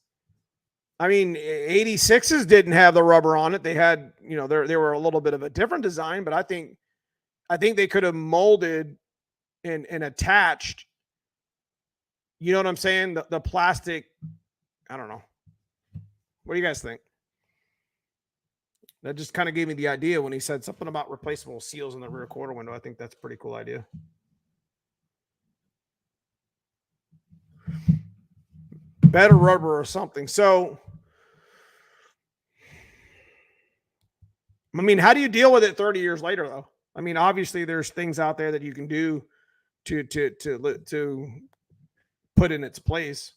I mean, 86s didn't have the rubber on it. They had, you know, they were a little bit of a different design, but I think they could have molded and attached, you know what I'm saying? The plastic. I don't know. What do you guys think? That just kind of gave me the idea when he said something about replaceable seals in the rear quarter window. I think that's a pretty cool idea. Better rubber or something. So, I mean, how do you deal with it 30 years later, though? I mean, obviously, there's things out there that you can do to put in its place.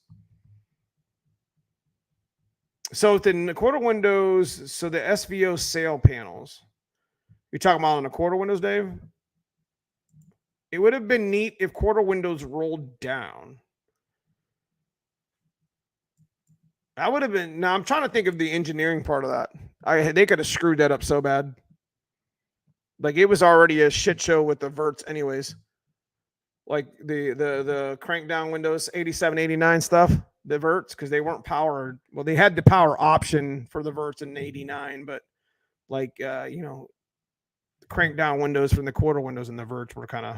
So in the quarter windows, so the SVO sail panels, you're talking about on the quarter windows, Dave? It would have been neat if quarter windows rolled down. That would have been. Now I'm trying to think of the engineering part of that. They could have screwed that up so bad. Like it was already a shit show with the verts, anyways. Like the crank down windows, 87, 89 stuff, the verts, because they weren't powered. Well, they had the power option for the verts in 89, but like you know, the crank down windows from the quarter windows and the verts were kind of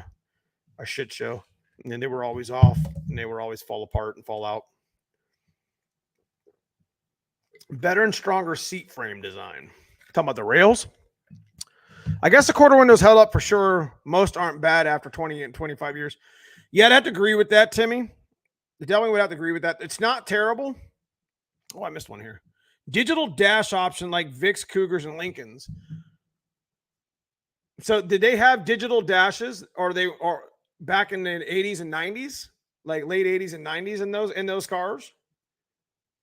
a shit show. And they were always off, and they were always fall apart and fall out. Better and stronger seat frame design. Talking about the rails. I guess the quarter windows held up for sure. Most aren't bad after 20 and 25 years. Yeah, I'd have to agree with that, Timmy. I definitely would have to agree with that. It's not terrible. Oh, I missed one here. Digital dash option like Vicks, Cougars, and Lincolns. So did they have digital dashes, or they are back in the 80s and 90s, like late 80s and 90s in those cars?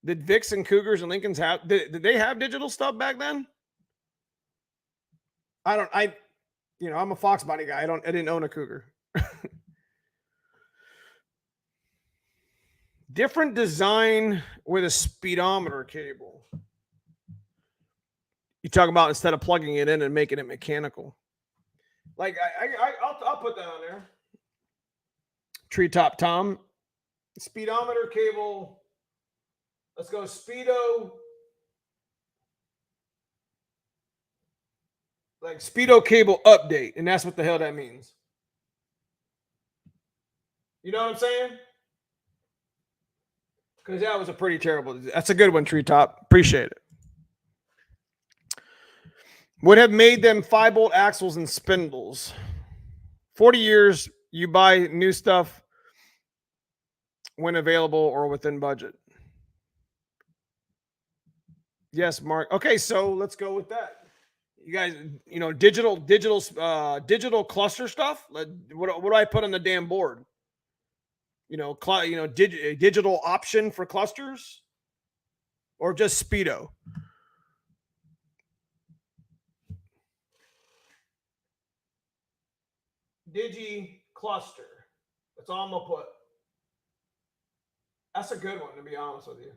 Did Vicks and Cougars and Lincolns have did they have digital stuff back then? I'm a Foxbody guy. I didn't own a Cougar. Different design with a speedometer cable. You talk about instead of plugging it in and making it mechanical. Like I'll put that on there. Treetop Tom. Speedometer cable. Let's go Speedo. Like Speedo cable update. And that's what the hell that means. You know what I'm saying? Because that was a pretty terrible. That's a good one, Treetop. Appreciate it. Would have made them 5-bolt axles and spindles. 40 years, you buy new stuff when available or within budget. Yes, Mark. Okay, so let's go with that. You guys, digital cluster stuff. What do I put on the damn board? Digital option for clusters, or just Speedo. Digi cluster. That's all I'm gonna put. That's a good one, to be honest with you.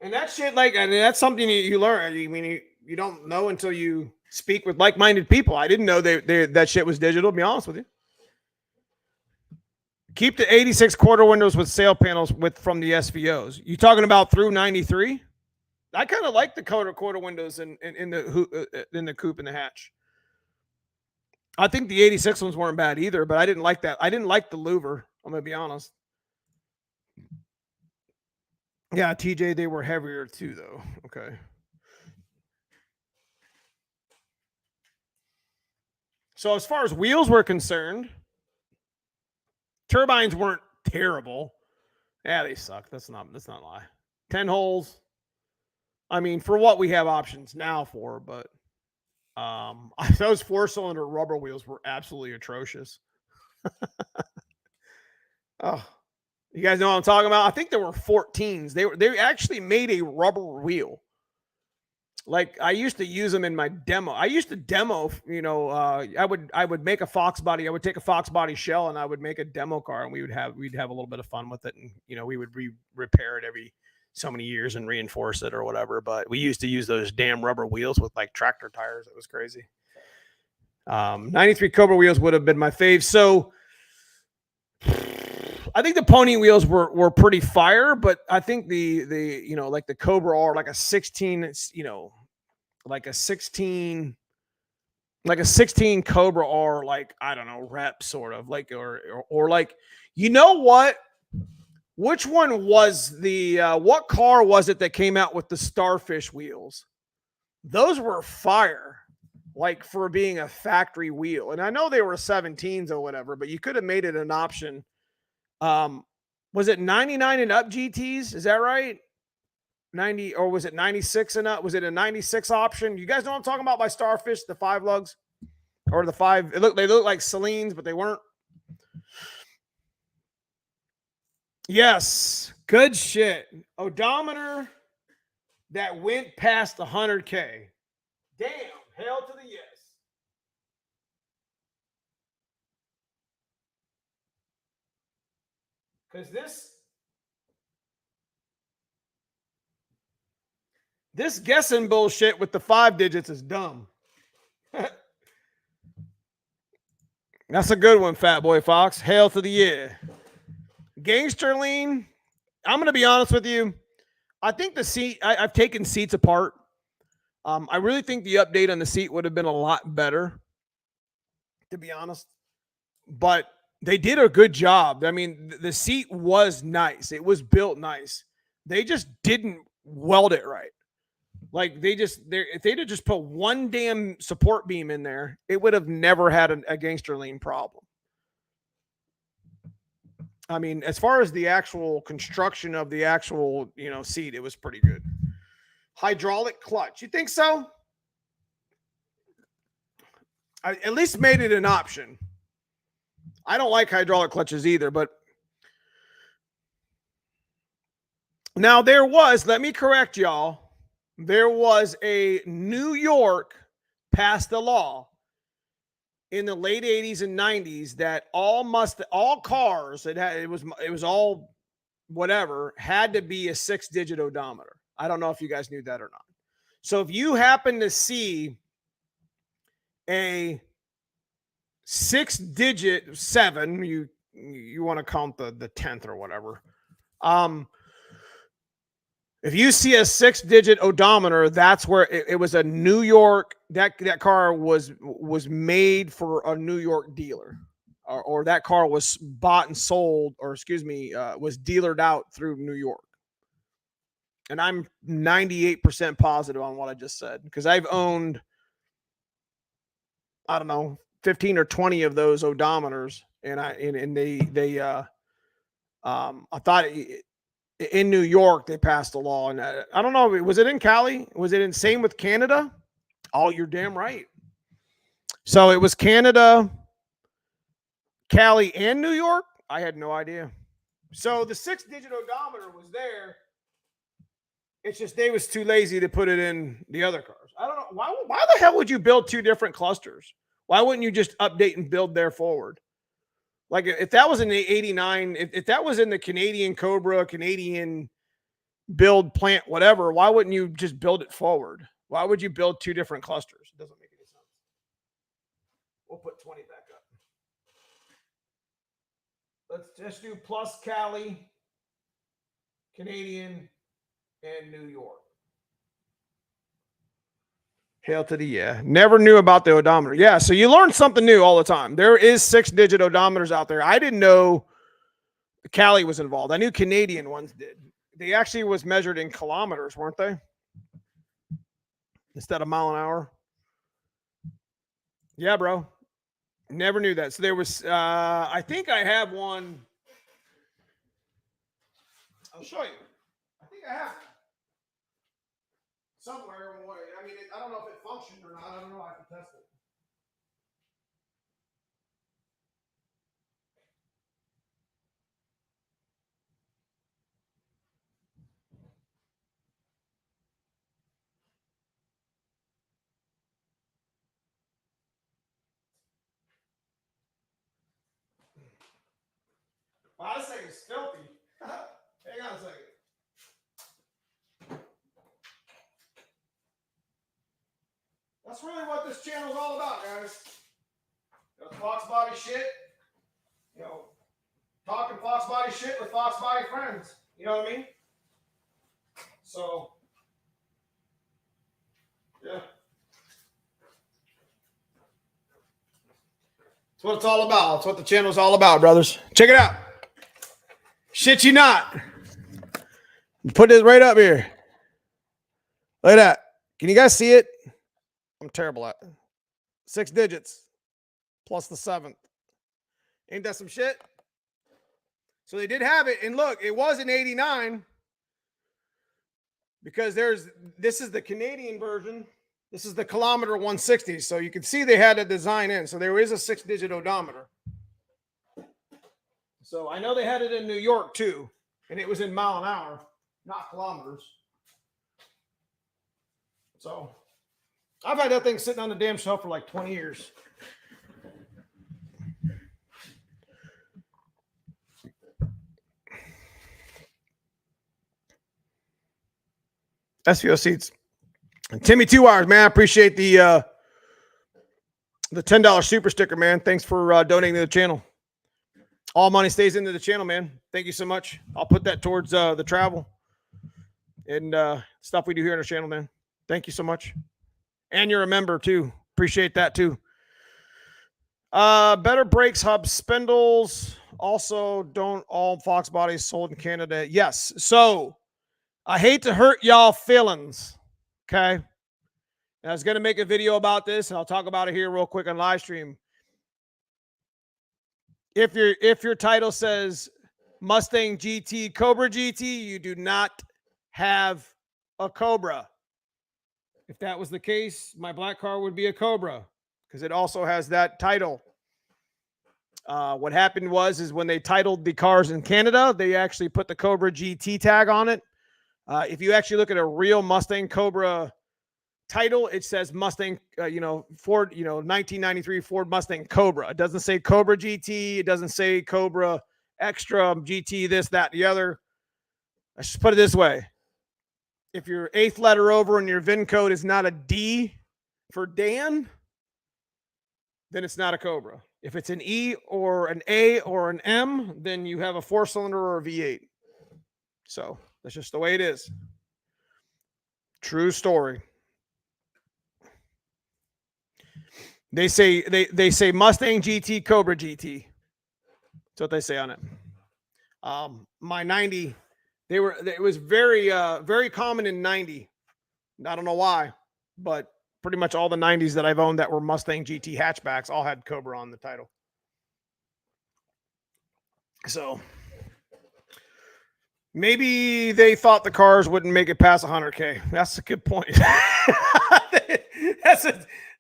And that shit, that's something you learn. I mean, you don't know until you speak with like-minded people. I didn't know that shit was digital, to be honest with you. Keep the 86 quarter windows with sail panels from the SVOs. You talking about through 93? I kind of like the quarter windows in the coupe and the hatch. I think the 86 ones weren't bad either, but I didn't like that. I didn't like the louver. I'm going to be honest. Yeah, TJ, they were heavier too, though. Okay. So as far as wheels were concerned, turbines weren't terrible. Yeah, they suck. That's not a lie. 10 holes. I mean, for what we have options now for, but those 4-cylinder rubber wheels were absolutely atrocious. Oh, you guys know what I'm talking about? I think there were 14s. They actually made a rubber wheel. Like I used to use them in my demo. I used to demo, I would make a Foxbody. I would take a Foxbody shell and I would make a demo car, and we'd have a little bit of fun with it, and we would repair it every so many years and reinforce it or whatever. But we used to use those damn rubber wheels with like tractor tires. It was crazy. 93 Cobra wheels would have been my fave. So I think the pony wheels were pretty fire, but I think the like the Cobra R, like a 16, like a 16 Cobra R, like, I don't know, rep sort of like, or like, what? Which one was what car was it that came out with the Starfish wheels? Those were fire, like for being a factory wheel. And I know they were 17s or whatever, but you could have made it an option. Was it 99 and up GTs? Is that right? 90, or was it 96 and up? Was it a 96 option? You guys know what I'm talking about by Starfish, the 5 lugs or the 5. They look like Celine's, but they weren't. Yes. Good shit. Odometer that went past 100K. Damn. Hell to the yes. Because this guessing bullshit with the 5 digits is dumb. That's a good one, Fat Boy Fox. Hail to the year. Gangster lean. I'm going to be honest with you. I think the seat, I've taken seats apart. I really think the update on the seat would have been a lot better, to be honest. But They did a good job. I mean, the seat was nice. It was built nice. They just didn't weld it right. Like if they'd have just put one damn support beam in there, it would have never had a gangster lean problem. I mean, as far as the actual construction of the actual, seat, it was pretty good. Hydraulic clutch. You think so? I at least made it an option. I don't like hydraulic clutches either, but now let me correct y'all. There was a New York passed a law in the late 80s and 90s that all cars it was all whatever had to be a 6-digit odometer. I don't know if you guys knew that or not. So if you happen to see a 6-digit 7, you want to count the 10th or whatever. If you see a 6-digit odometer, that's where it was a New York. That car was made for a New York dealer, or that car was bought and sold, or was dealered out through New York. And I'm 98% positive on what I just said, because I've owned, I don't know, 15 or 20 of those odometers, and I thought in New York they passed a law, and I don't know, was it in Cali? Was it same with Canada? Oh, you're damn right. So it was Canada, Cali, and New York. I had no idea. So the 6-digit odometer was there. It's just they was too lazy to put it in the other cars. I don't know why the hell would you build 2 different clusters? Why wouldn't you just update and build there forward? Like if that was in the 89, if that was in the Canadian Cobra, Canadian build plant, whatever, why wouldn't you just build it forward? Why would you build 2 different clusters? It doesn't make any sense. We'll put 20 back up. Let's just do plus Cali, Canadian, and New York. Hail to the yeah. Never knew about the odometer. Yeah, so you learn something new all the time. There is 6-digit odometers out there. I didn't know Cali was involved. I knew Canadian ones did. They actually was measured in kilometers, weren't they? Instead of mile an hour. Yeah, bro. Never knew that. So there was, I think I have one. I'll show you. I think I have it. Somewhere. I mean, I don't know if it functioned or not. I don't know. I can test it. Wow, this thing is filthy. Hang on a second. That's really what this channel is all about, guys. Foxbody shit. Talking Foxbody shit with Foxbody friends. You know what I mean? So, yeah. That's what it's all about. That's what the channel's all about, brothers. Check it out. Shit you not. Put it right up here. Look at that. Can you guys see it? I'm terrible at it. 6 digits plus the 7th. Ain't that some shit? So they did have it. And look, it was in 89 because this is the Canadian version. This is the kilometer 160. So you can see they had a design in. So there is a 6-digit odometer. So I know they had it in New York too. And it was in mile an hour, not kilometers. So I've had that thing sitting on the damn shelf for like 20 years. SVO seats. Timmy 2 Hours, man. I appreciate the $10 super sticker, man. Thanks for donating to the channel. All money stays into the channel, man. Thank you so much. I'll put that towards the travel and stuff we do here on our channel, man. Thank you so much. And you're a member too. Appreciate that too. Better brakes, hub spindles. Also, don't all Fox bodies sold in Canada? Yes. So I hate to hurt y'all feelings. Okay. And I was going to make a video about this, and I'll talk about it here real quick on live stream. If your title says Mustang GT, Cobra GT, you do not have a Cobra. If that was the case, my black car would be a Cobra because it also has that title. What happened is when they titled the cars in Canada, they actually put the Cobra GT tag on it. If you actually look at a real Mustang Cobra title, it says Mustang, Ford, 1993 Ford Mustang Cobra. It doesn't say Cobra GT. It doesn't say Cobra Extra GT, this, that, the other. Let's just put it this way. If your 8th letter over and your VIN code is not a D for Dan, then it's not a Cobra. If it's an E or an A or an M, then you have a 4-cylinder or a V8. So that's just the way it is. True story. They say Mustang GT, Cobra GT. That's what they say on it. My 90, it was very very common in 90. I don't know why, but pretty much all the 90s that I've owned that were Mustang GT hatchbacks all had Cobra on the title. So maybe they thought the cars wouldn't make it past 100K. That's a good point.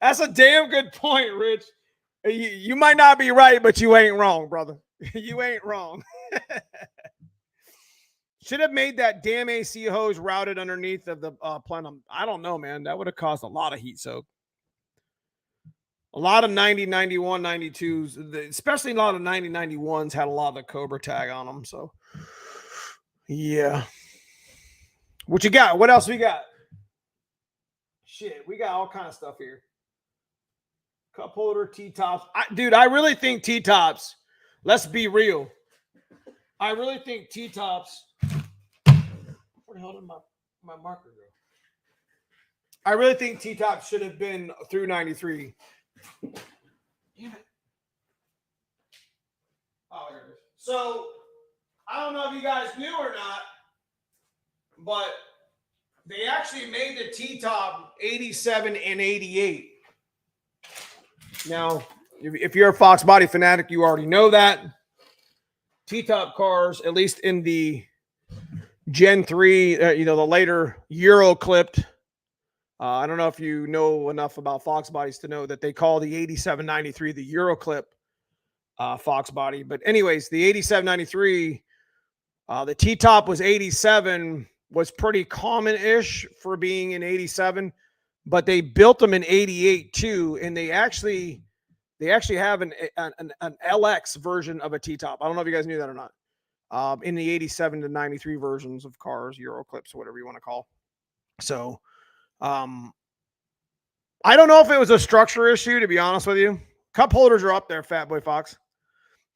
That's a damn good point, Rich. You might not be right, but you ain't wrong, brother. You ain't wrong. Should have made that damn AC hose routed underneath of the plenum. I don't know, man. That would have caused a lot of heat soak. A lot of 90, 91, 92s, especially a lot of 90, 91s had a lot of the Cobra tag on them. So, yeah. What you got? What else we got? Shit, we got all kind of stuff here. Cup holder, T-tops. Dude, I really think T-tops, let's be real. I really think T-tops, where the hell did my marker go? I really think T-tops should have been through 93. Yeah. Oh, here it is. So, I don't know if you guys knew or not, but they actually made the T-top 87 and 88. Now, if you're a Foxbody fanatic, you already know that. T-top cars, at least in the Gen 3, the later Euro clipped. I don't know if you know enough about Foxbodies to know that they call the 8793 the Euro clip Foxbody. But anyways, the 8793, the T-top was 87, was pretty common-ish for being an 87, but they built them in 88 too, and they actually have an LX version of a T-top. I don't know if you guys knew that or not. In the 87 to 93 versions of cars, Euro clips, whatever you want to call. So, I don't know if it was a structure issue, to be honest with you. Cup holders are up there, Fat Boy Fox.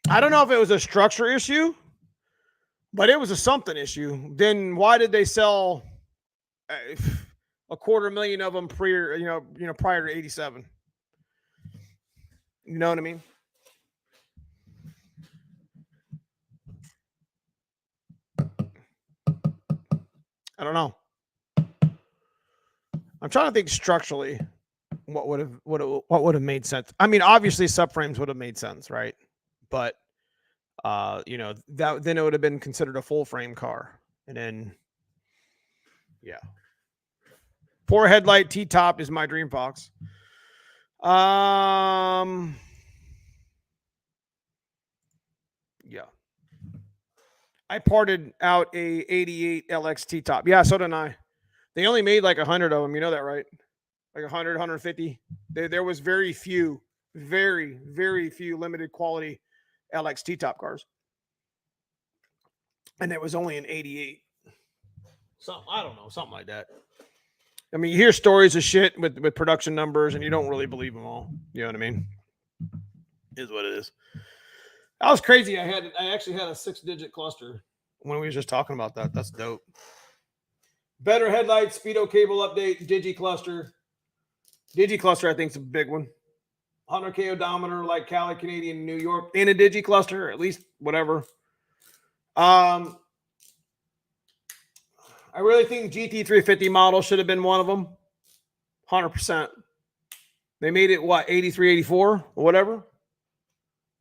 I don't know if it was a structure issue, but it was a something issue. Then why did they sell 250,000 of them prior to 87? You know what I mean? I don't know. I'm trying to think structurally what would have made sense. I mean, obviously subframes would have made sense, right? But that then it would have been considered a full frame car. And then yeah. 4 headlight T-top is my dream, Fox. Yeah. I parted out a 88 LX T-top. Yeah, so did I. They only made like 100 of them. You know that, right? Like 100, 150. There was very few limited quality LX T-top cars. And it was only an 88. I don't know, something like that. I mean, you hear stories of shit with production numbers, and you don't really believe them all. You know what I mean? Is what it is. That was crazy. I actually had a 6-digit cluster when we were just talking about that. That's dope. Better headlights, speedo cable update, Digi cluster. Digi cluster, I think, is a big one. 100K odometer like Cali, Canadian, New York, in a digi cluster, at least whatever. I really think GT350 model should have been one of them. 100%. They made it what, 83, 84 or whatever.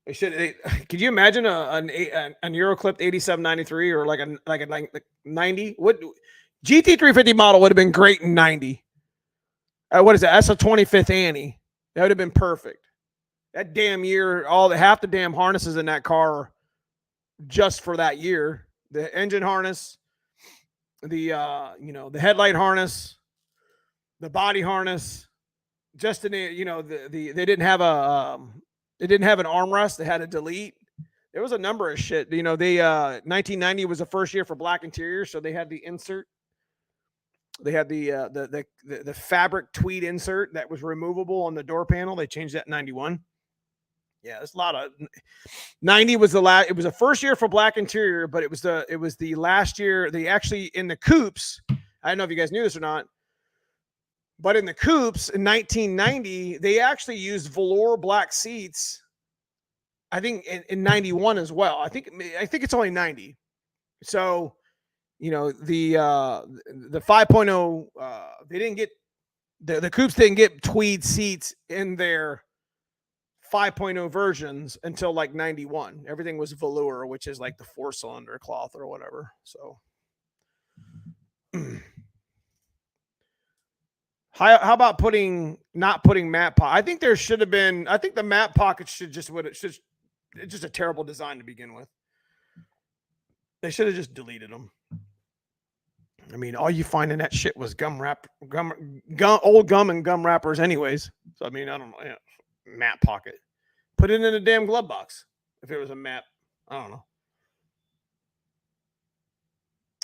They should. Could you imagine an Euroclipped 8793 or like a 90? What GT350 model would have been great in 90. What is that? That's a 25th Annie. That would have been perfect. That damn year, half the damn harnesses in that car just for that year. The engine harness, the the headlight harness, the body harness, just in they didn't have they didn't have an armrest. They had a delete. There was a number of shit. 1990 was the first year for black interiors, so they had the insert. They had the fabric tweed insert that was removable on the door panel. They changed that in 91. Yeah, there's a lot of 90 was the last. It was the first year for black interior, but it was the last year. They actually in the coupes. I don't know if you guys knew this or not, but in the coupes in 1990, they actually used velour black seats. I think in 91 as well. I think it's only 90. So, the 5.0, they didn't get the coupes didn't get tweed seats in their 5.0 versions until like 91. Everything was velour, which is like the 4-cylinder cloth or whatever. So how about not putting matte pocket? I think there should have been. I think the matte pockets should just it's just a terrible design to begin with. They should have just deleted them. I mean, all you find in that shit was old gum and gum wrappers anyways. So, I mean, I don't know. Yeah. Matte pocket. Put it in a damn glove box. If it was a matte, I don't know.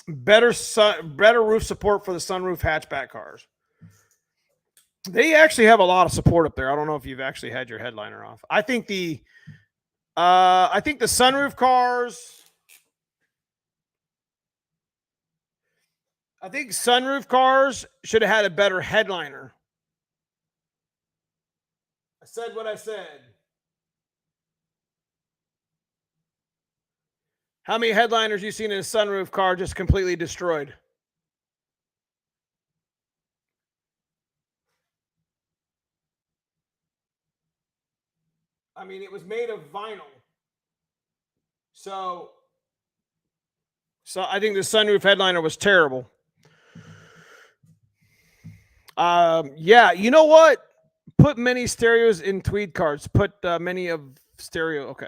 Better roof support for the sunroof hatchback cars. They actually have a lot of support up there. I don't know if you've actually had your headliner off. I think the sunroof cars. I think sunroof cars should have had a better headliner. I said what I said. How many headliners you seen in a sunroof car just completely destroyed? I mean, it was made of vinyl. So I think the sunroof headliner was terrible. Yeah, you know what? Put many stereos in tweed cars. Put many of stereo. Okay,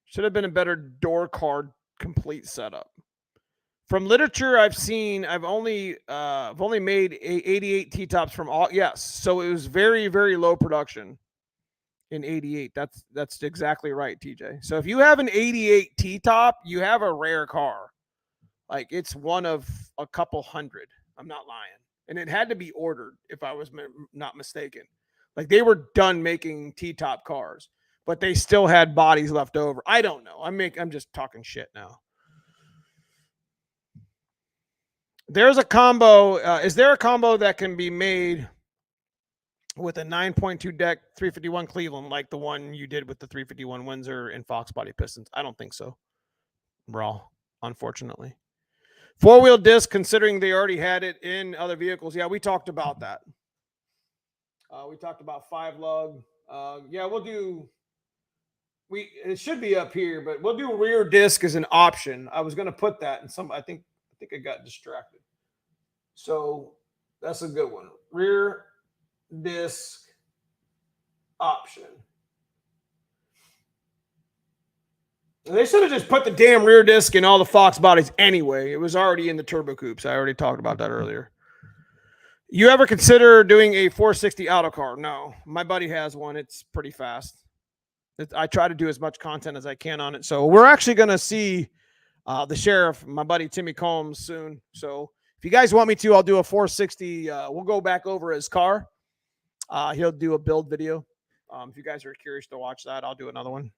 should have been a better door card complete setup. From literature I've seen, I've only made 88 T-tops from all. Yes, so it was very, very low production in 88. That's exactly right, TJ. So if you have an 88 T-top, you have a rare car. Like it's one of a couple hundred. I'm not lying. And it had to be ordered, if I was not mistaken. Like they were done making T-top cars, but they still had bodies left over. I don't know. I'm just talking shit now. There's a combo. Is there a combo that can be made with a 9.2 deck 351 Cleveland like the one you did with the 351 Windsor and Foxbody Pistons? I don't think so. Raw, unfortunately. 4-wheel disc, considering they already had it in other vehicles. Yeah, we talked about that. We talked about 5-lug. Yeah, we'll do. It should be up here, but we'll do rear disc as an option. I was going to put that in some. I think I got distracted. So that's a good one. Rear disc option. They should have just put the damn rear disc in all the Fox bodies anyway. It was already in the turbo coupes. I already talked about that earlier. You ever consider doing a 460 auto car? No. My buddy has one. It's pretty fast. I try to do as much content as I can on it. So we're actually going to see the sheriff, my buddy Timmy Combs, soon. So if you guys want me to, I'll do a 460. We'll go back over his car. He'll do a build video. If you guys are curious to watch that, I'll do another one.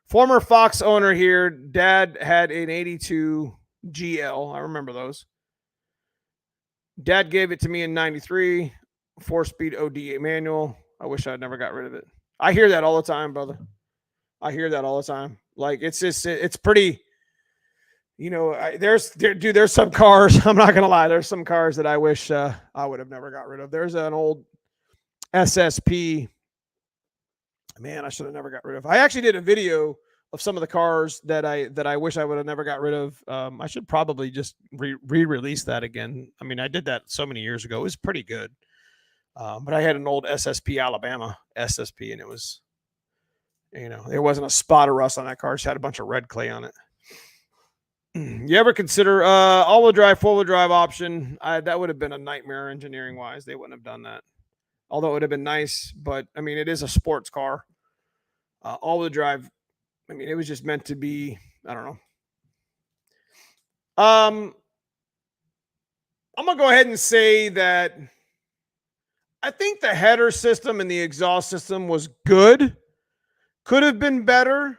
Former Fox owner here. Dad had an 82 GL. I remember those. Dad gave it to me in 93. 4-speed OD manual. I wish I'd never got rid of it. I hear that all the time, brother. I hear that all the time. Like it's just it's pretty. There's some cars. I'm not gonna lie. There's some cars that I wish I would have never got rid of. There's an old SSP. Man, I should have never got rid of. I actually did a video of some of the cars that I wish I would have never got rid of. I should probably just re-release that again. I mean, I did that so many years ago. It was pretty good. But I had an old SSP Alabama SSP, and it was, there wasn't a spot of rust on that car. It just had a bunch of red clay on it. You ever consider all-wheel drive, four-wheel drive option? That would have been a nightmare engineering wise. They wouldn't have done that. Although it would have been nice, but I mean, it is a sports car. All-wheel drive. I mean, it was just meant to be. I don't know. I'm gonna go ahead and say that I think the header system and the exhaust system was good. Could have been better.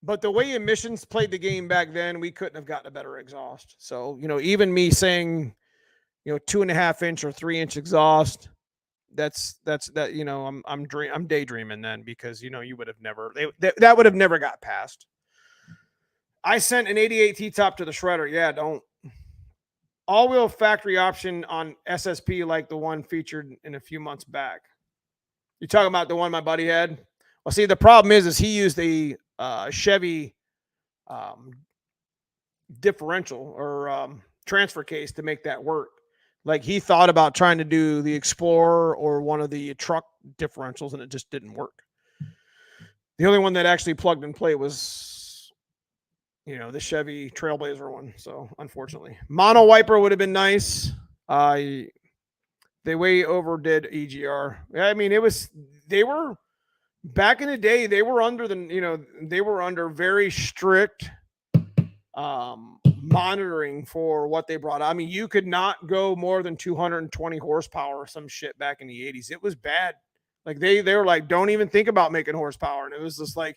But the way emissions played the game back then, we couldn't have gotten a better exhaust. So, even me saying, 2.5-inch or 3-inch exhaust, that's I'm daydreaming then, because you would have never that would have never got passed. I sent an 88 T-top to the shredder. Yeah, don't. All-wheel factory option on SSP like the one featured in a few months back. You talking about the one my buddy had? Well, see, the problem is he used a Chevy differential or transfer case to make that work. Like he thought about trying to do the Explorer or one of the truck differentials, and it just didn't work. The only one that actually plugged and play was, the Chevy Trailblazer one. So unfortunately, mono wiper would have been nice. They way overdid EGR. I mean, they were back in the day. They were under they were under very strict monitoring for what they brought. I mean, you could not go more than 220 horsepower or some shit back in the 80s. It was bad. Like they were like, don't even think about making horsepower. And it was just like,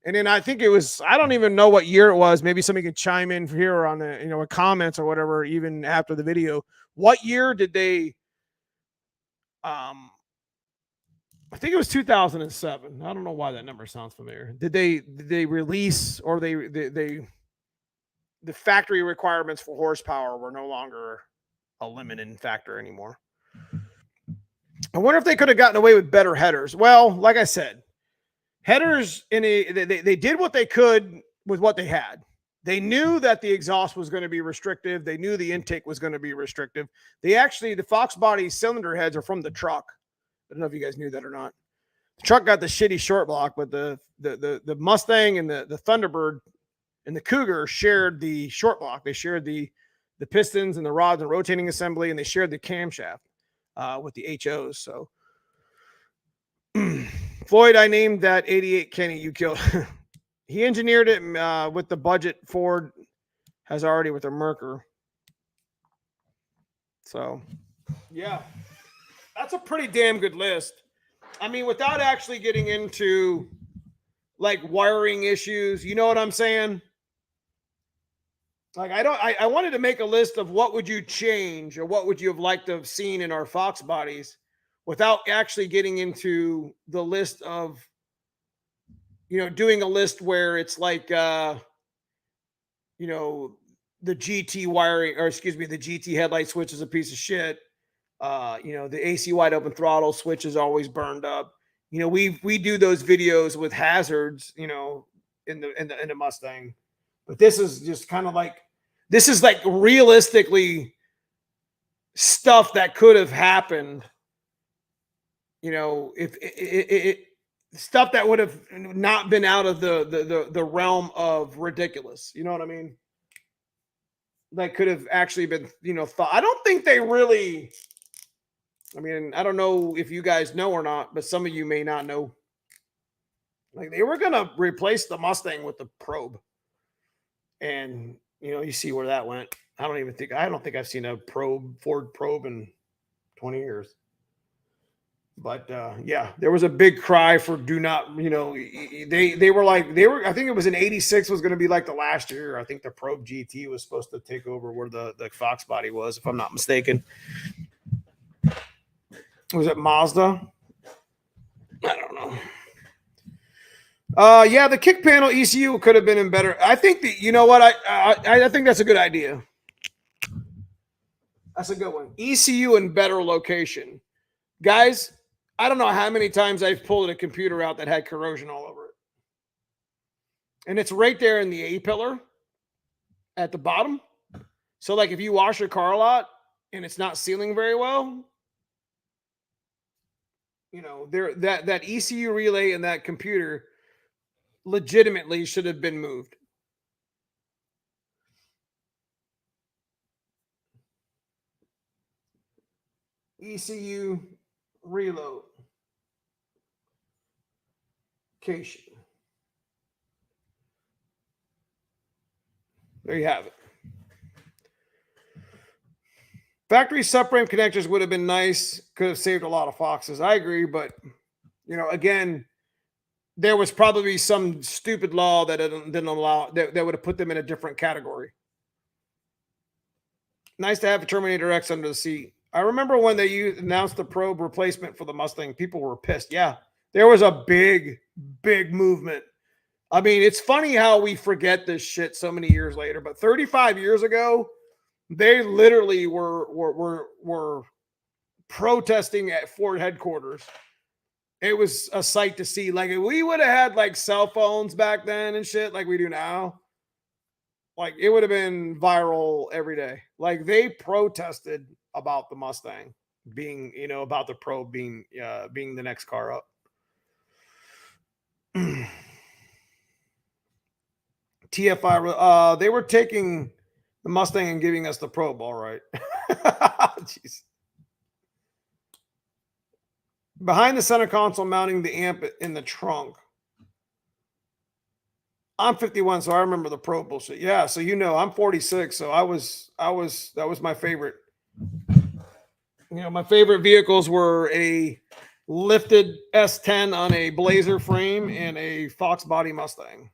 and then I think it was, I don't even know what year it was. Maybe somebody can chime in here on the, comments or whatever, even after the video. What year did they, I think it was 2007. I don't know why that number sounds familiar. Did they release, or the factory requirements for horsepower were no longer a limiting factor anymore? I wonder if they could have gotten away with better headers. Well, like I said, headers they did what they could with what they had. They knew that the exhaust was going to be restrictive. They knew the intake was going to be restrictive. The Foxbody cylinder heads are from the truck. I don't know if you guys knew that or not. The truck got the shitty short block, but the Mustang and the Thunderbird and the Cougar shared the short block. They shared the pistons and the rods and rotating assembly, and they shared the camshaft with the HOs. So, Floyd, I named that 88 Kenny you killed. He engineered it with the budget Ford has already with their Merkur. So, yeah, that's a pretty damn good list. I mean, without actually getting into like wiring issues, you know what I'm saying? Like, I wanted to make a list of what would you change or what would you have liked to have seen in our Fox bodies without actually getting into the list of, doing a list where it's like, the GT wiring, or excuse me, the GT headlight switch is a piece of shit. The AC wide open throttle switch is always burned up. We do those videos with hazards, in the Mustang. But this is just kind of like, this is like realistically stuff that could have happened. If it stuff that would have not been out of the realm of ridiculous. You know what I mean? That could have actually been, thought. I don't think they really, I mean, I don't know if you guys know or not, but some of you may not know. Like, they were going to replace the Mustang with the Probe. And, you see where that went. I don't think I've seen a Ford Probe in 20 years. But yeah, there was a big cry for do not, they were I think it was in 86 was going to be like the last year. I think the Probe GT was supposed to take over where the Fox body was, if I'm not mistaken. Was it Mazda? Yeah, the kick panel ECU could have been in better. I think that you know what I think that's a good idea. That's a good one. ECU in better location, guys. I don't know how many times I've pulled a computer out that had corrosion all over it, and it's right there in the A pillar at the bottom. So, like, if you wash your car a lot and it's not sealing very well, you know, there that ECU relay and that computer legitimately should have been moved. ECU reload location. There you have it. Factory subframe connectors would have been nice. Could have saved a lot of Foxes. I agree, but you know, again, there was probably some stupid law that didn't allow that would have put them in a different category. Nice to have a Terminator X under the seat. I remember when they announced the probe replacement for the Mustang, people were pissed. Yeah, there was a big movement. I mean, it's funny how we forget this shit so many years later, but 35 years ago, they literally were protesting at Ford headquarters. It was a sight to see. Like, if we would have had like cell phones back then and shit like we do now, like it would have been viral every day. Like, they protested about the Mustang being, you know, about the probe being the next car up. TFI, they were taking the Mustang and giving us the probe. All right. Jeez. Behind the center console, mounting the amp in the trunk. I'm 51, so I remember the probe bullshit. Yeah, so you know, I'm 46, so that was my favorite. You know, my favorite vehicles were a lifted S10 on a Blazer frame and a Foxbody Mustang.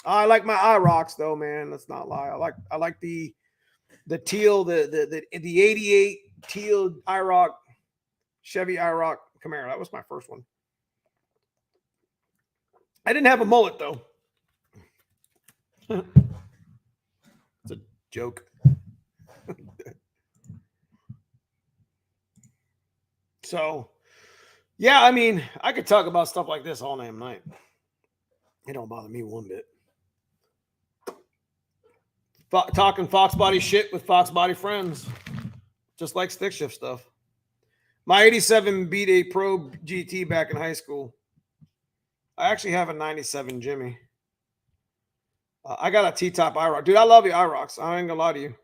I like my IROCs though, man. Let's not lie. I like the teal, the 88 teal IROC, Chevy IROC Camaro. That was my first one. I didn't have a mullet though. It's a joke. So, yeah, I mean, I could talk about stuff like this all damn night. It don't bother me one bit. Talking Foxbody shit with Foxbody friends, just like stick shift stuff. My 87 beat a Probe GT back in high school. I actually have a 97 Jimmy. I got a T-top IROC. Dude, I love the IROCs. I ain't gonna lie to you.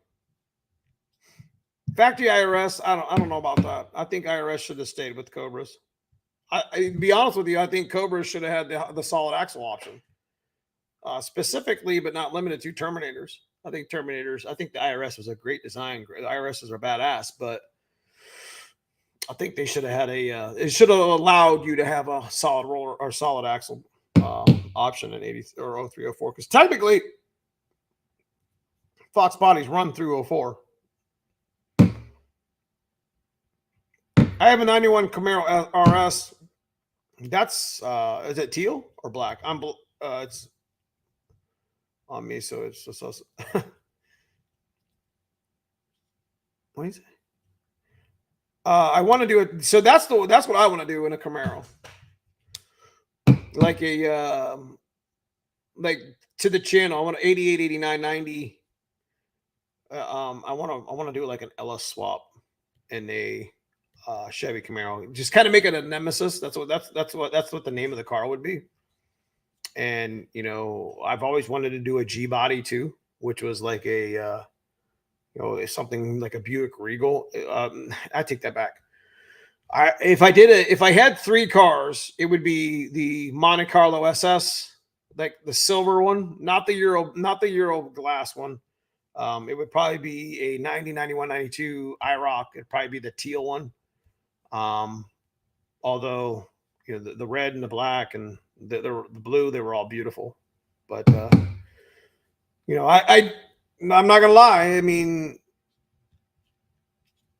Factory IRS, I don't know about that. I think IRS should have stayed with Cobras. I be honest with you, I think Cobras should have had the solid axle option. Specifically, but not limited to Terminators. I think the IRS was a great design. The IRSs are badass, but I think they should have had it should have allowed you to have a solid roller or solid axle option in 80 or 0304, because technically Fox bodies run through 04. I have a 91 Camaro RS. That's is it teal or black? It's on me, so it's just us. What do you say? I want to do it. So that's what I want to do in a Camaro, like a like to the channel. I want 88, 89, 90. I want to do like an LS swap in a Chevy Camaro. Just kind of make it a nemesis. That's what the name of the car would be. And you know, I've always wanted to do a G body too, which was like a something like a Buick Regal. I take that back. If I had three cars, it would be the Monte Carlo SS, like the silver one, not the Euro glass one. It would probably be a 90, 91, 92 IROC. It'd probably be the teal one. Although, you know, the red and the black and the blue, they were all beautiful. But, you know, I'm not going to lie. I mean,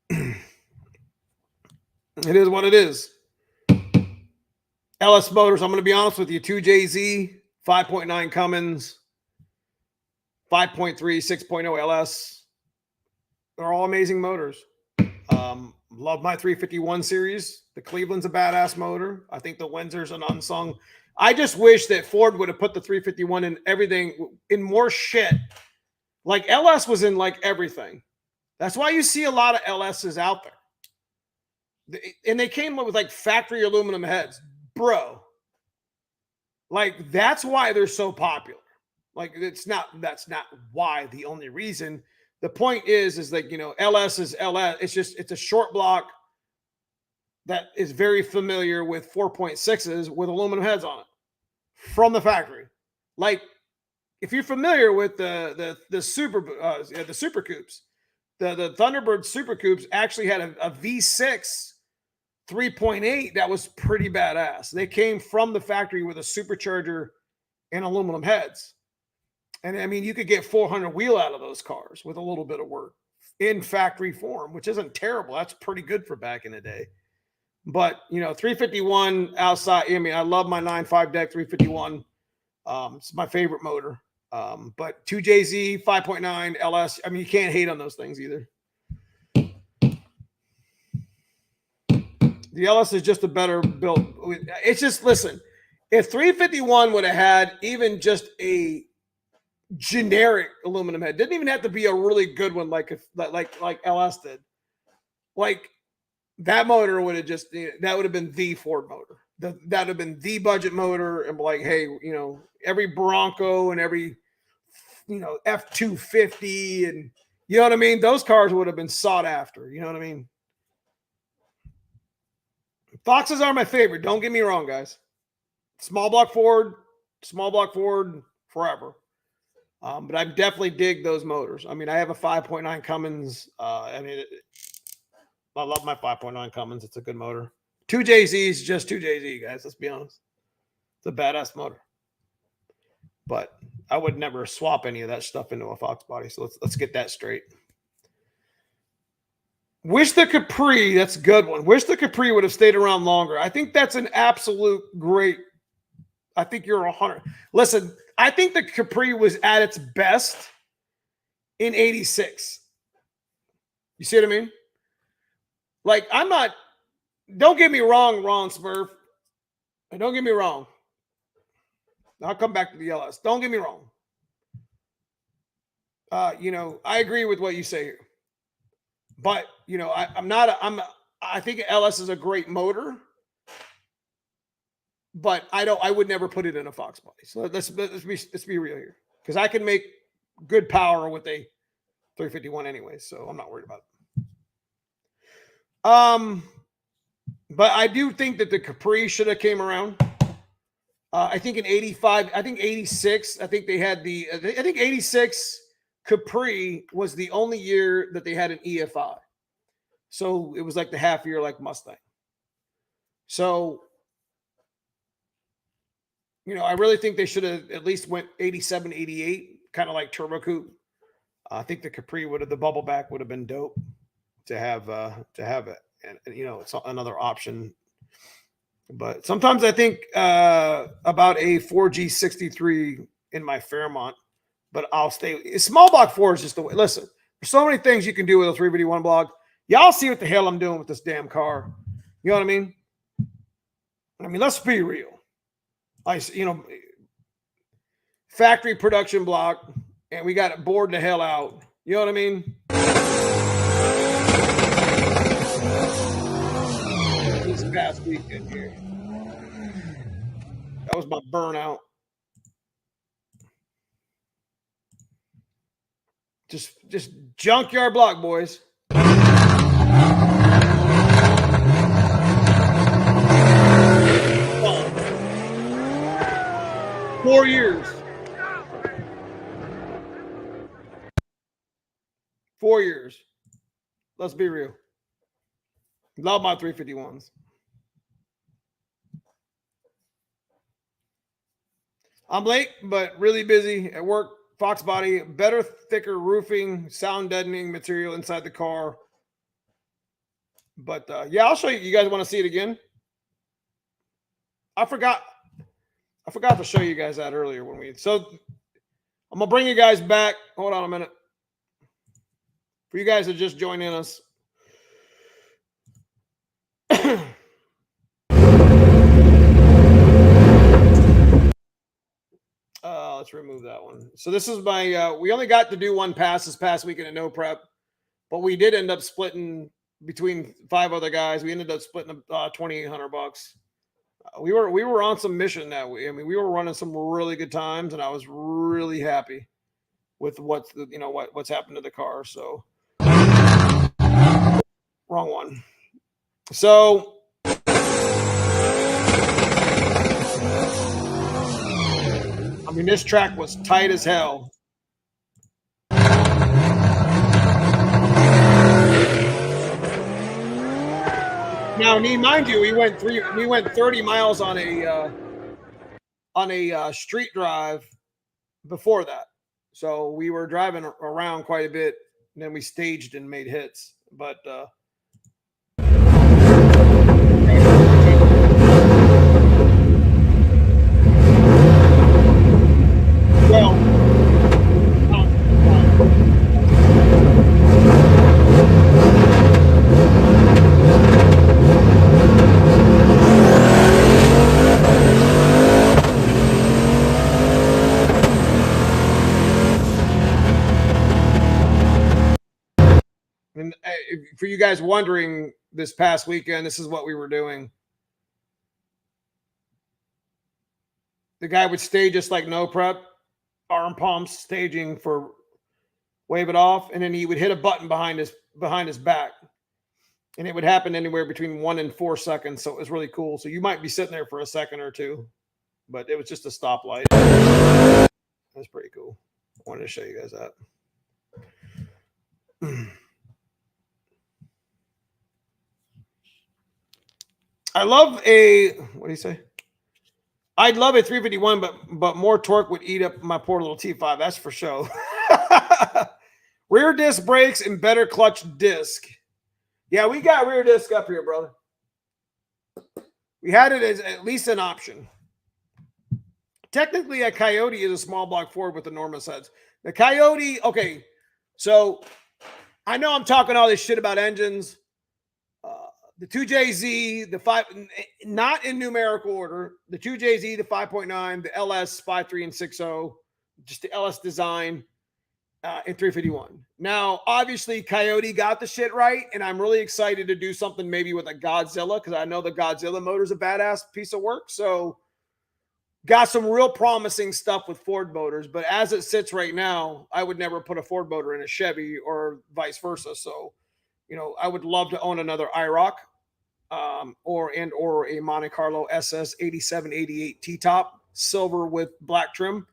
it is what it is. LS Motors, I'm going to be honest with you, 2JZ. 5.9 Cummins, 5.3, 6.0 LS. They're all amazing motors. Love my 351 series. The Cleveland's a badass motor. I think the Windsor's an unsung. I just wish that Ford would have put the 351 in everything, in more shit. Like LS was in like everything. That's why you see a lot of LSs out there. And they came up with like factory aluminum heads. Bro. Like that's why they're so popular. Like that's not why, the only reason. The point is like, you know, LS is LS. It's a short block that is very familiar with 4.6s with aluminum heads on it from the factory. Like if you're familiar with the Super Coupes, the Thunderbird Super Coupes actually had a V6 3.8 that was pretty badass. They came from the factory with a supercharger and aluminum heads. And I mean, you could get 400 wheel out of those cars with a little bit of work in factory form, which isn't terrible. That's pretty good for back in the day. But, you know, 351 outside, I mean, I love my 9.5 deck 351. It's my favorite motor. But 2JZ, 5.9 LS, I mean, you can't hate on those things either. The LS is just a better built. It's just, listen, if 351 would have had even just a generic aluminum head, didn't even have to be a really good one like LS did, like that motor would have just, that would have been the Ford motor. That would have been the budget motor. And like, hey, you know, every Bronco and every, you know, F-250 and, you know what I mean? Those cars would have been sought after. You know what I mean? Foxes are my favorite. Don't get me wrong, guys. Small block Ford forever. But I definitely dig those motors. I mean, I have a 5.9 Cummins. I mean, I love my 5.9 Cummins. It's a good motor. 2JZ is just 2JZ, guys. Let's be honest. It's a badass motor. But I would never swap any of that stuff into a Foxbody. So let's get that straight. Wish the Capri, that's a good one. Wish the Capri would have stayed around longer. I think that's an absolute great. I think you're 100. Listen, I think the Capri was at its best in 86. You see what I mean? Like, I'm not, don't get me wrong, Ron Smurf. Don't get me wrong. I'll come back to the LS. Don't get me wrong. You know, I agree with what you say here. But, you know, I think LS is a great motor. But I would never put it in a Foxbody. So let's be real here. Because I can make good power with a 351 anyway. So I'm not worried about it. But I do think that the Capri should have came around. I think in 85, I think 86, I think they had I think 86 Capri was the only year that they had an EFI. So it was like the half year like Mustang. So, you know, I really think they should have at least went 87, 88, kind of like Turbo Coupe. I think the Capri the bubble back would have been dope to have it. And, you know, it's another option. But sometimes I think about a 4G63 in my Fairmont, but I'll stay. Small block 4 is just the way. Listen, there's so many things you can do with a 351 block. Y'all see what the hell I'm doing with this damn car. You know what I mean? I mean, let's be real. You know, factory production block, and we got it bored the hell out. You know what I mean? This past weekend here. That was my burnout. Just junkyard block, boys. 4 years. 4 years. Let's be real. Love my 351s. I'm late, but really busy at work. Foxbody, better, thicker roofing, sound deadening material inside the car. But yeah, I'll show you. You guys want to see it again? I forgot I forgot to show you guys that earlier when we. So I'm gonna bring you guys back. Hold on a minute. For you guys that just joined in us. Let's remove that one. So this is my. We only got to do one pass this past weekend at no prep, but we did end up splitting between 5 other guys. We ended up splitting $2,800. We were on some mission that way. I mean, we were running some really good times, and I was really happy with what's happened to the car. So wrong one. So I mean, this track was tight as hell. Now, mind you, we went 30 miles on a street drive before that. So we were driving around quite a bit, and then we staged and made hits. But and for you guys wondering, this past weekend, this is what we were doing. The guy would stage us like no prep, arm pumps, staging for wave it off, and then he would hit a button behind his back, and it would happen anywhere between 1 and 4 seconds. So it was really cool. So you might be sitting there for a second or two, but it was just a stoplight. That's pretty cool. I wanted to show you guys that. I love what do you say? I'd love a 351, but more torque would eat up my poor little T5. That's for sure. Rear disc brakes and better clutch disc. Yeah, we got rear disc up here, brother. We had it as at least an option. Technically, a Coyote is a small block Ford with enormous heads. The Coyote, okay, so I know I'm talking all this shit about engines. The 2JZ, the 5, not in numerical order, the 2JZ, the 5.9, the LS 5.3 and 6.0, just the LS design, and 351. Now, obviously, Coyote got the shit right, and I'm really excited to do something maybe with a Godzilla, because I know the Godzilla motor is a badass piece of work. So, got some real promising stuff with Ford motors, but as it sits right now, I would never put a Ford motor in a Chevy or vice versa. So, I would love to own another IROC, or a Monte Carlo SS 8788 T-top, silver with black trim.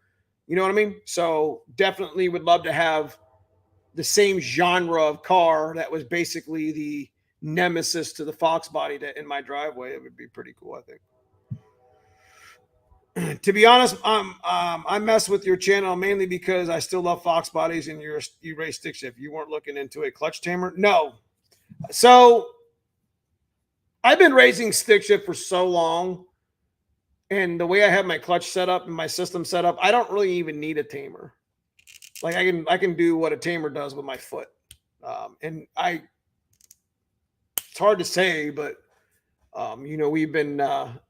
You know what I mean? So definitely would love to have the same genre of car that was basically the nemesis to the Foxbody in my driveway. It would be pretty cool, I think. To be honest, I mess with your channel mainly because I still love Fox bodies and you race stick shift. You weren't looking into a clutch tamer? No. So I've been racing stick shift for so long, and the way I have my clutch set up and my system set up, I don't really even need a tamer. Like I can do what a tamer does with my foot. It's hard to say, but we've been and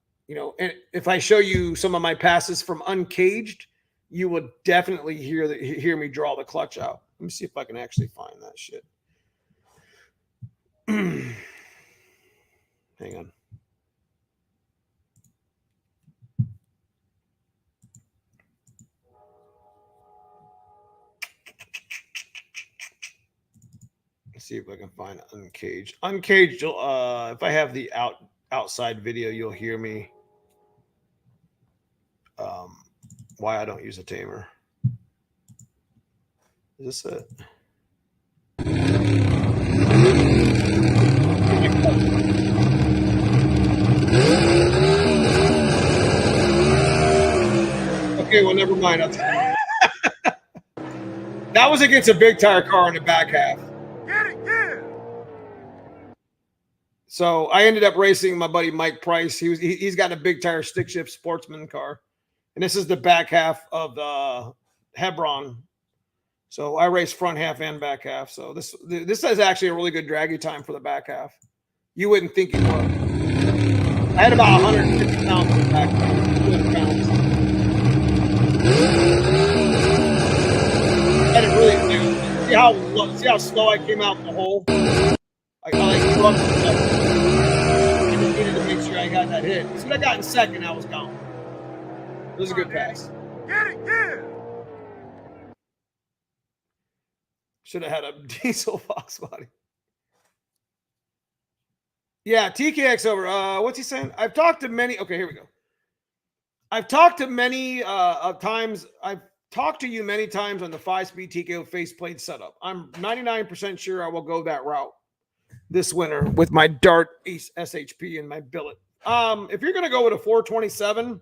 if I show you some of my passes from uncaged, you will definitely hear me draw the clutch out. Let me see if I can actually find that shit. Hang on. Let's see if I can find uncaged. Uncaged. If I have the outside video, you'll hear me. Why I don't use a tamer. Is this it? Okay, well, never mind. That was against a big tire car in the back half. Get it, yeah. So I ended up racing my buddy Mike Price. He's got a big tire stick shift sportsman car, And this is the back half of the Hebron. So I race front half and back half. So this is actually a really good draggy time for the back half. You wouldn't think it would. I had about 150 pounds in the back half. 200 pounds. I had it really see how slow I came out the hole. I just needed to make sure I got that hit. As soon as I got in second, I was gone. It was a good pass. Get it, yeah. Should have had a diesel Foxbody. Yeah, TKX over. What's he saying? I've talked to many. Okay, here we go. I've talked to many times. I've talked to you many times on the 5-speed TKO faceplate setup. I'm 99% sure I will go that route this winter with my Dart Ace SHP and my billet. If you're going to go with a 427,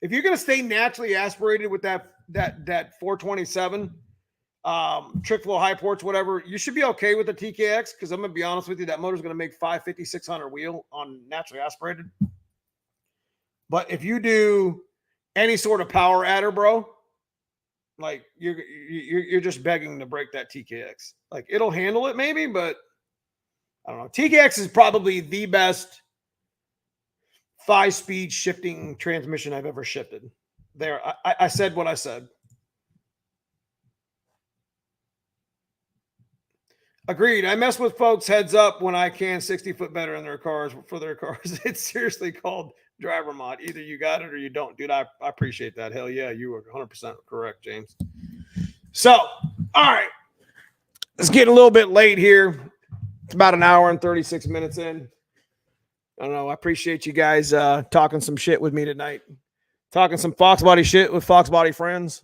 if you're going to stay naturally aspirated with that 427, trick flow, high ports, whatever, you should be okay with the TKX, because I'm going to be honest with you, that motor's going to make 550, 600 wheel on naturally aspirated. But if you do any sort of power adder, bro, like you're just begging to break that TKX. Like, it'll handle it maybe, but I don't know. TKX is probably the best 5-speed shifting transmission I've ever shifted. There, I said what I said. Agreed. I mess with folks heads up when I can 60 foot better in their cars for their cars. It's seriously called driver mod. Either you got it or you don't. Dude, I appreciate that. Hell yeah, you were 100% correct, James. So, all right. It's getting a little bit late here. It's about an hour and 36 minutes in. I don't know. I appreciate you guys talking some shit with me tonight. Talking some Foxbody shit with Foxbody friends.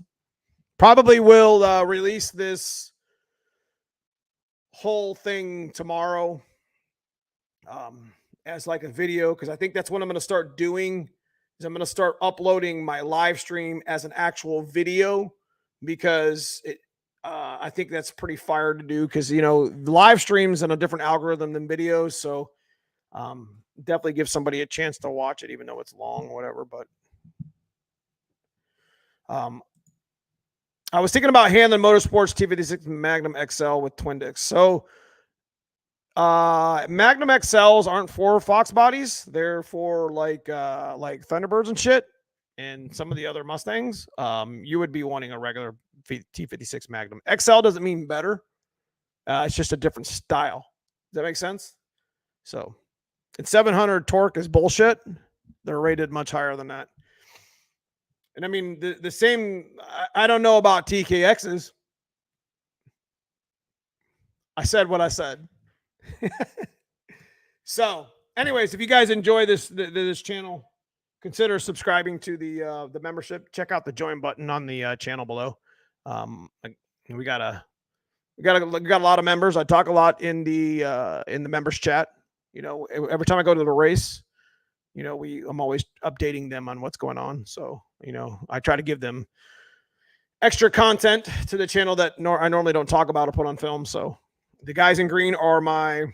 Probably will release this whole thing tomorrow as like a video, because I think that's what I'm going to start doing. Is I'm going to start uploading my live stream as an actual video, because I think that's pretty fire to do, because, you know, live streams in a different algorithm than videos. So definitely give somebody a chance to watch it, even though it's long or whatever. But I was thinking about Handling Motorsports T56 Magnum XL with twin discs. So Magnum XLs aren't for Fox bodies. They're for like Thunderbirds and shit, and some of the other Mustangs. You would be wanting a regular T56 Magnum. XL doesn't mean better. It's just a different style. Does that make sense? So, and 700 torque is bullshit. They're rated much higher than that. And I mean, the same, I don't know about TKXs. I said what I said. So, anyways, if you guys enjoy this channel, consider subscribing to the membership. Check out the join button on the channel below. We got a lot of members. I talk a lot in the members chat. You know, every time I go to the race, you know, I'm always updating them on what's going on. So, you know, I try to give them extra content to the channel that I normally don't talk about or put on film. So the guys in green are my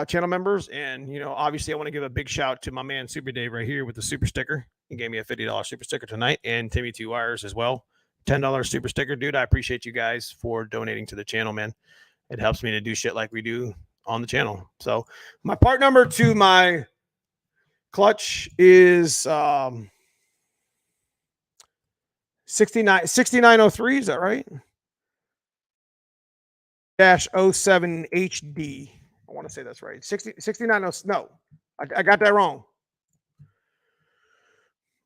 channel members. And, you know, obviously I want to give a big shout to my man, Super Dave, right here with the super sticker. He gave me a $50 super sticker tonight, and Timmy Two Wires as well. $10 super sticker. Dude, I appreciate you guys for donating to the channel, man. It helps me to do shit like we do on the channel. So my part number to my clutch is 6903. Is that right? -07 HD. I want to say that's right. 69. No, I got that wrong.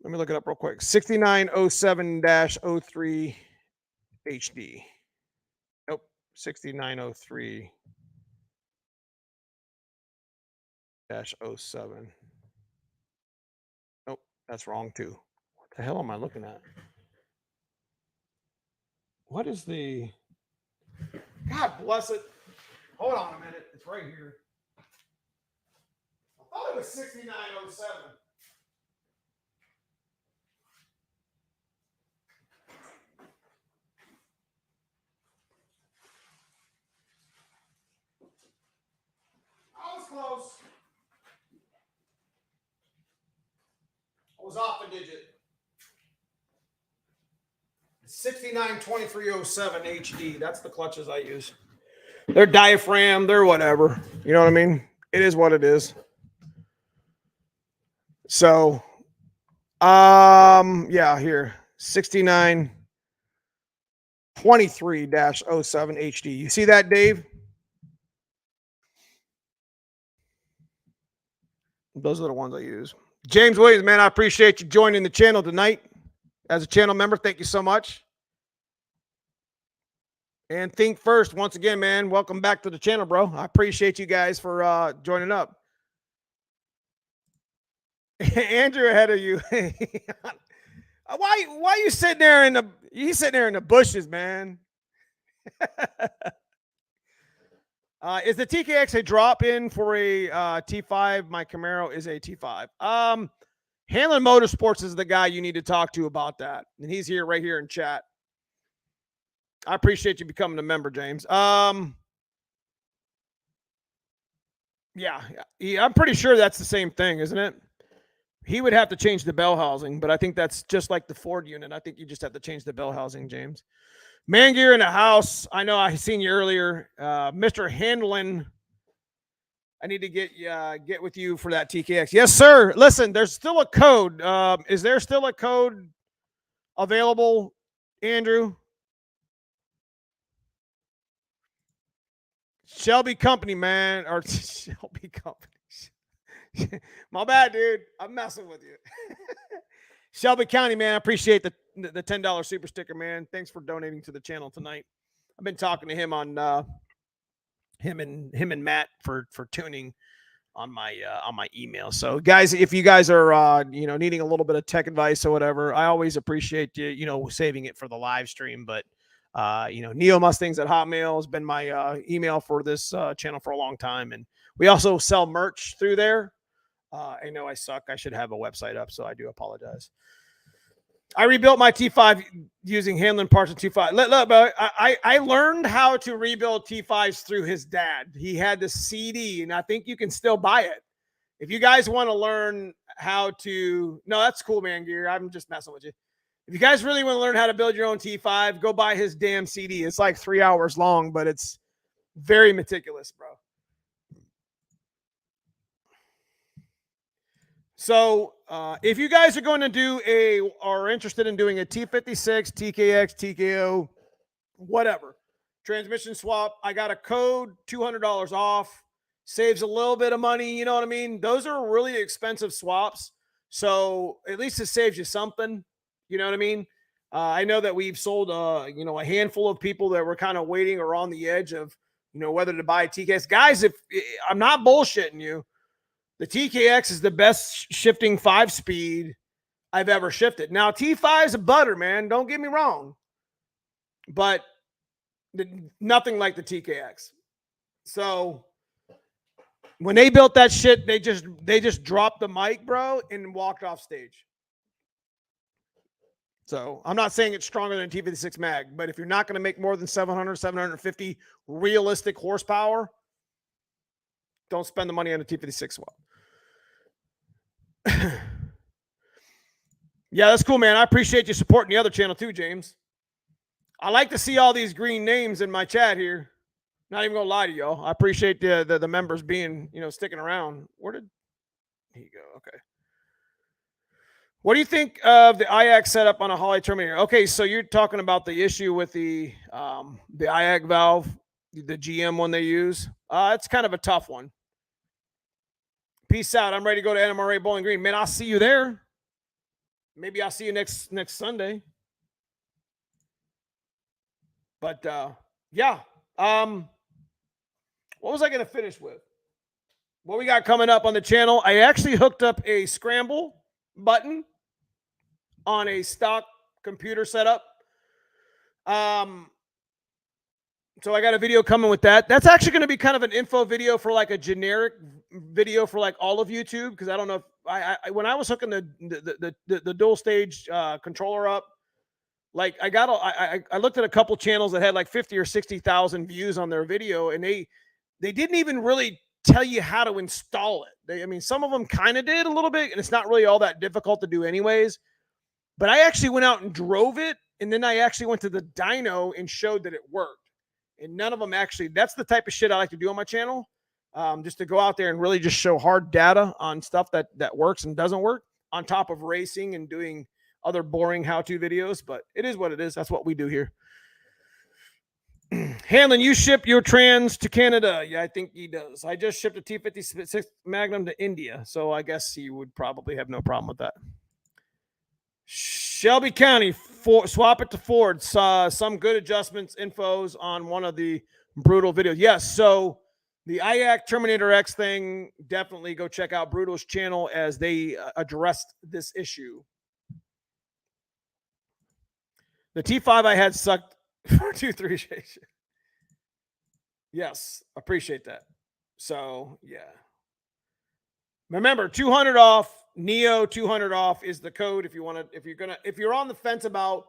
Let me look it up real quick. 6907-03 HD. Nope. 6903-07. Nope, that's wrong too. What the hell am I looking at? What is the... God bless it. Hold on a minute. It's right here. I thought it was 6907. I was close. digit. 692307 HD. That's the clutches I use. They're diaphragm, they're whatever. You know what I mean? It is what it is. So, yeah, here. 6923-07 HD. You see that, Dave? Those are the ones I use. James Williams, man, I appreciate you joining the channel tonight. As a channel member, thank you so much. And Think First, once again, man, welcome back to the channel, bro. I appreciate you guys for joining up. Andrew ahead of you. Why you sitting there in the bushes, man? Is the TKX a drop in for a T5? My Camaro is a T5. Hanlon Motorsports is the guy you need to talk to about that, and he's here right here in chat. I appreciate you becoming a member, James. Yeah, I'm pretty sure that's the same thing, isn't it? He would have to change the bell housing, but I think that's just like the Ford unit. I think you just have to change the bell housing, James. Man Gear in the house. I know I seen you earlier. Mr. Hanlon, I need to get with you for that TKX. Yes, sir. Listen, there's still a code. Is there still a code available, Andrew? Shelby Company, man, or Shelby Company. My bad, dude. I'm messing with you. Shelby County, man. I appreciate the $10 super sticker, man. Thanks for donating to the channel tonight. I've been talking to him on him and Matt for tuning on my email. So, guys, if you guys are needing a little bit of tech advice or whatever, I always appreciate you saving it for the live stream. But Neo Mustangs at Hotmail has been my email for this channel for a long time, and we also sell merch through there. I know I suck. I should have a website up, so I do apologize. I rebuilt my T5 using Hanlon parts of T5. Look, I learned how to rebuild T5s through his dad. He had the CD, and I think you can still buy it. If you guys want to learn how to, no, that's cool, man, Gear. I'm just messing with you. If you guys really want to learn how to build your own T5, go buy his damn CD. It's like 3 hours long, but it's very meticulous, bro. So if you guys are going to do are interested in doing a T56, TKX, TKO, whatever, transmission swap, I got a code, $200 off, saves a little bit of money. You know what I mean? Those are really expensive swaps. So at least it saves you something. You know what I mean? I know that we've sold, a handful of people that were kind of waiting or on the edge of, whether to buy a TKX. Guys, if I'm not bullshitting you, the TKX is the best shifting 5-speed I've ever shifted. Now, T5 is a butter, man. Don't get me wrong. But nothing like the TKX. So when they built that shit, they just dropped the mic, bro, and walked off stage. So I'm not saying it's stronger than a T56 mag, but if you're not going to make more than 700, 750 realistic horsepower, don't spend the money on a T56 swap. Yeah, that's cool, man. I appreciate you supporting the other channel too, James. I like to see all these green names in my chat here. Not even gonna lie to y'all. I appreciate the members being, sticking around. Here you go. Okay. What do you think of the IAC setup on a Holley Terminator? Okay, so you're talking about the issue with the IAC valve, the GM one they use. It's kind of a tough one. Peace out. I'm ready to go to NMRA Bowling Green. Man, I'll see you there. Maybe I'll see you next Sunday. But yeah. What was I going to finish with? What we got coming up on the channel? I actually hooked up a scramble button on a stock computer setup. So I got a video coming with that. That's actually going to be kind of an info video for like a generic video for like all of YouTube, because I don't know if I when I was hooking the dual stage controller up, like I looked at a couple channels that had like 50 or 60,000 views on their video, and they didn't even really tell you how to install it. I mean, some of them kind of did a little bit, and it's not really all that difficult to do anyways. But I actually went out and drove it, and then I actually went to the dyno and showed that it worked. And none of them actually, that's the type of shit I like to do on my channel. Just to go out there and really just show hard data on stuff that works and doesn't work, on top of racing and doing other boring how-to videos. But it is what it is. That's what we do here. Hanlon, you ship your trans to Canada? Yeah, I think he does. I just shipped a T56 Magnum to India, so I guess he would probably have no problem with that. Shelby County, swap it to Ford. Some good adjustments, infos on one of the Brutal videos. Yes, so the IAC Terminator X thing, definitely go check out Brutal's channel as they addressed this issue. The T5 I had sucked 423. Yes, appreciate that. So, yeah. Remember, 200 off, Neo 200 off is the code if you want to, if you're on the fence about,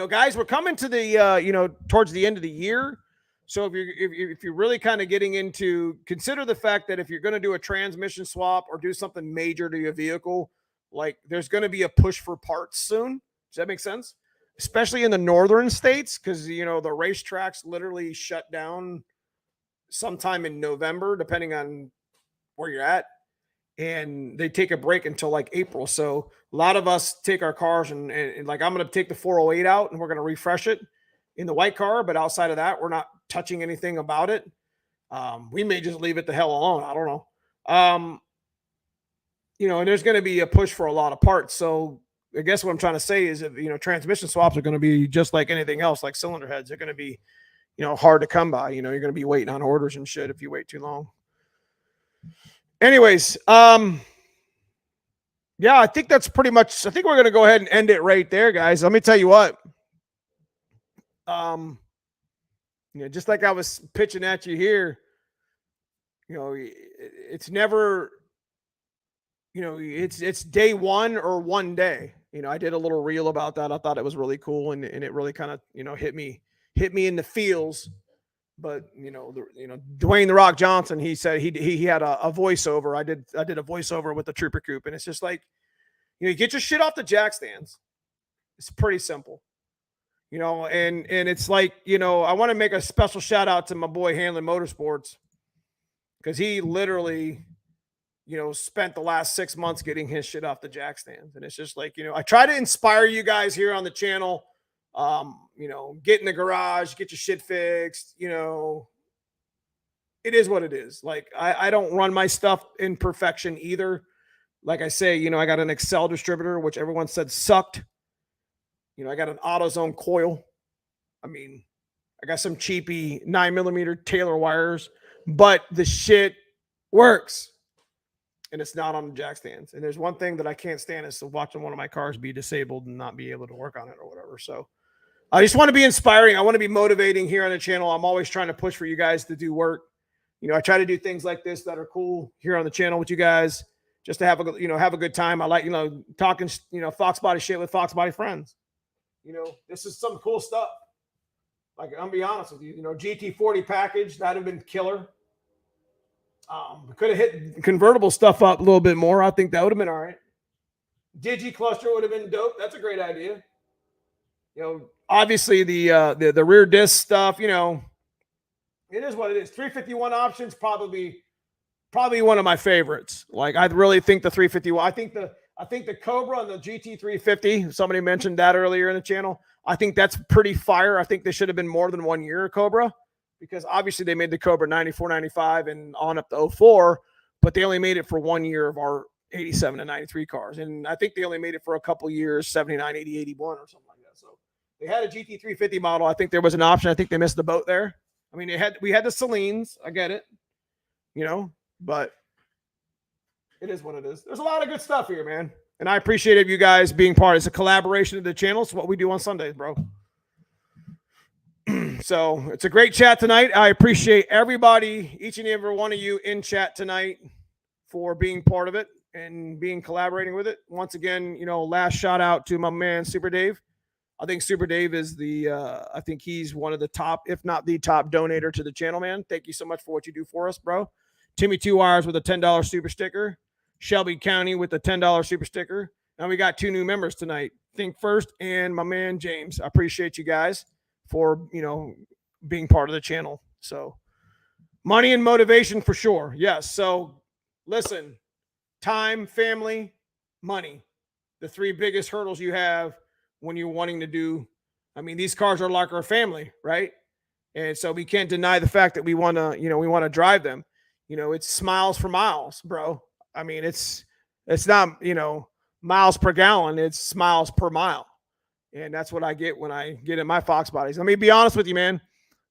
guys, we're coming to the towards the end of the year. So if you're really kind of getting into, consider the fact that if you're going to do a transmission swap or do something major to your vehicle, like there's going to be a push for parts soon. Does that make sense? Especially in the northern states, because the racetracks literally shut down sometime in November, depending on where you're at, and they take a break until like April. So a lot of us take our cars and like I'm going to take the 408 out and we're going to refresh it in the white car, but outside of that, we're not touching anything about it. We may just leave it the hell alone. I don't know. And there's going to be a push for a lot of parts. So I guess what I'm trying to say is that, transmission swaps are going to be just like anything else, like cylinder heads. They're going to be, hard to come by. You're going to be waiting on orders and shit if you wait too long. Anyways, yeah, I think that's pretty much, I think we're going to go ahead and end it right there, guys. Let me tell you what. Just like I was pitching at you here, it's never, it's day one or one day. I did a little reel about that. I thought it was really cool, and it really kind of, hit me in the feels. But Dwayne the Rock Johnson, he said he had a voiceover. I did a voiceover with the Trooper Coupe, and it's just like, you get your shit off the jack stands. It's pretty simple, and it's like, I want to make a special shout out to my boy Hanlon Motorsports, because he literally, spent the last 6 months getting his shit off the jack stands. And it's just like, I try to inspire you guys here on the channel. Get in the garage, get your shit fixed. It is what it is. Like, I don't run my stuff in perfection either. Like I say, I got an Excel distributor, which everyone said sucked. I got an AutoZone coil. I mean, I got some cheapy 9mm Taylor wires, but the shit works. And it's not on the jack stands. And there's one thing that I can't stand is watching one of my cars be disabled and not be able to work on it or whatever. So I just want to be inspiring. I want to be motivating here on the channel. I'm always trying to push for you guys to do work. I try to do things like this that are cool here on the channel with you guys, just to have a good time. I like, talking, Foxbody shit with Foxbody friends. This is some cool stuff. Like, I'm gonna be honest with you, GT40 package, that'd have been killer. Could have hit convertible stuff up a little bit more. I think that would have been all right. Digi cluster would have been dope. That's a great idea. Obviously the rear disc stuff, it is what it is. 351 options, probably one of my favorites. Like, I really think the 351, I think the Cobra and the GT350, somebody mentioned that earlier in the channel. I think that's pretty fire. I think they should have been more than 1 year Cobra, because obviously they made the Cobra 94, 95 and on up to 04, but they only made it for 1 year of our 87 and 93 cars. And I think they only made it for a couple years, 79, 80, 81 or something like that. So they had a GT350 model. I think there was an option. I think they missed the boat there. I mean, we had the Salines. I get it, but it is what it is. There's a lot of good stuff here, man. And I appreciate you guys being part. It's a collaboration of the channel. It's what we do on Sundays, bro. So it's a great chat tonight. I appreciate everybody, each and every one of you in chat tonight, for being part of it and collaborating with it. Once again, last shout out to my man, Super Dave. I think Super Dave is I think he's one of the top, if not the top donator to the channel, man. Thank you so much for what you do for us, bro. Timmy Two Wires with a $10 super sticker, Shelby County with a $10 super sticker. And we got 2 new members tonight, Think First and my man James. I appreciate you guys for, being part of the channel. So money and motivation for sure. Yes. So listen, time, family, money, the 3 biggest hurdles you have when you're wanting to do. I mean, these cars are like our family, right? And so we can't deny the fact that we want to drive them. It's smiles for miles, bro. I mean, it's not, miles per gallon, it's smiles per mile. And that's what I get when I get in my Fox bodies. Let me be honest with you, man.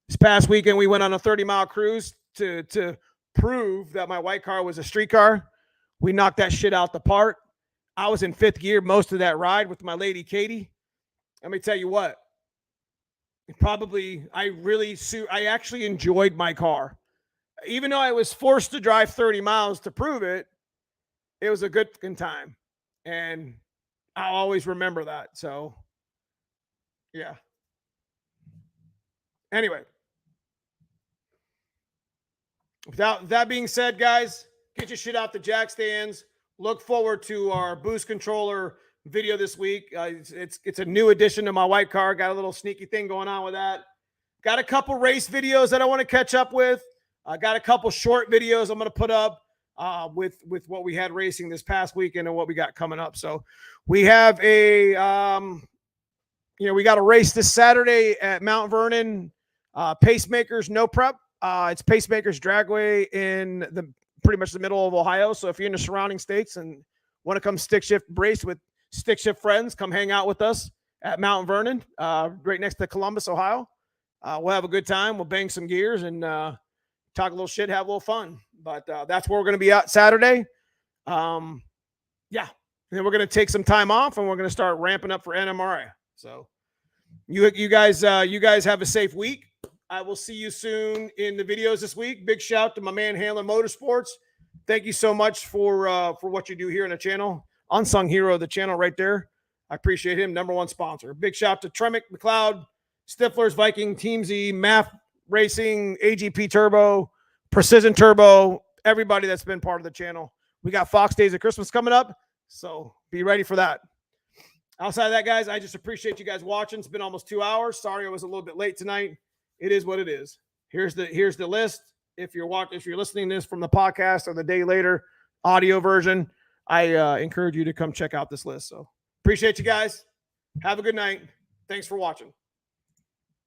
This past weekend, we went on a 30-mile cruise to prove that my white car was a street car. We knocked that shit out the park. I was in 5th gear most of that ride with my lady, Katie. Let me tell you what. I actually enjoyed my car. Even though I was forced to drive 30 miles to prove it, it was a good time. And I'll always remember that. So, yeah. Anyway. Without that being said, guys, get your shit out the jack stands. Look forward to our boost controller video this week. It's a new addition to my white car. Got a little sneaky thing going on with that. Got a couple race videos that I want to catch up with. I got a couple short videos I'm going to put up with what we had racing this past weekend and what we got coming up. So we have we got a race this Saturday at Mount Vernon. Pacemakers, no prep. It's Pacemakers Dragway in pretty much the middle of Ohio. So if you're in the surrounding states and want to come stick shift race with stick shift friends, come hang out with us at Mount Vernon, right next to Columbus, Ohio. We'll have a good time. We'll bang some gears and talk a little shit, have a little fun. But that's where we're going to be out Saturday. Yeah. And then we're going to take some time off and we're going to start ramping up for NMRA. So you guys have a safe week. I will see you soon in the videos this week. Big shout to my man Handler Motorsports. Thank you so much for what you do here on the channel. Unsung hero of the channel right there. I appreciate him. #1 sponsor. Big shout to Tremick, McLeod, Stiflers, Viking, Team Z, MAF Racing, AGP Turbo, Precision Turbo, everybody that's been part of the channel. We got Fox Days of Christmas coming up, so be ready for that. Outside of that, guys, I just appreciate you guys watching. It's been almost 2 hours. Sorry I was a little bit late tonight. It is what it is. Here's the list. If you're listening to this from the podcast or the day later audio version, I encourage you to come check out this list. So appreciate you guys. Have a good night. Thanks for watching.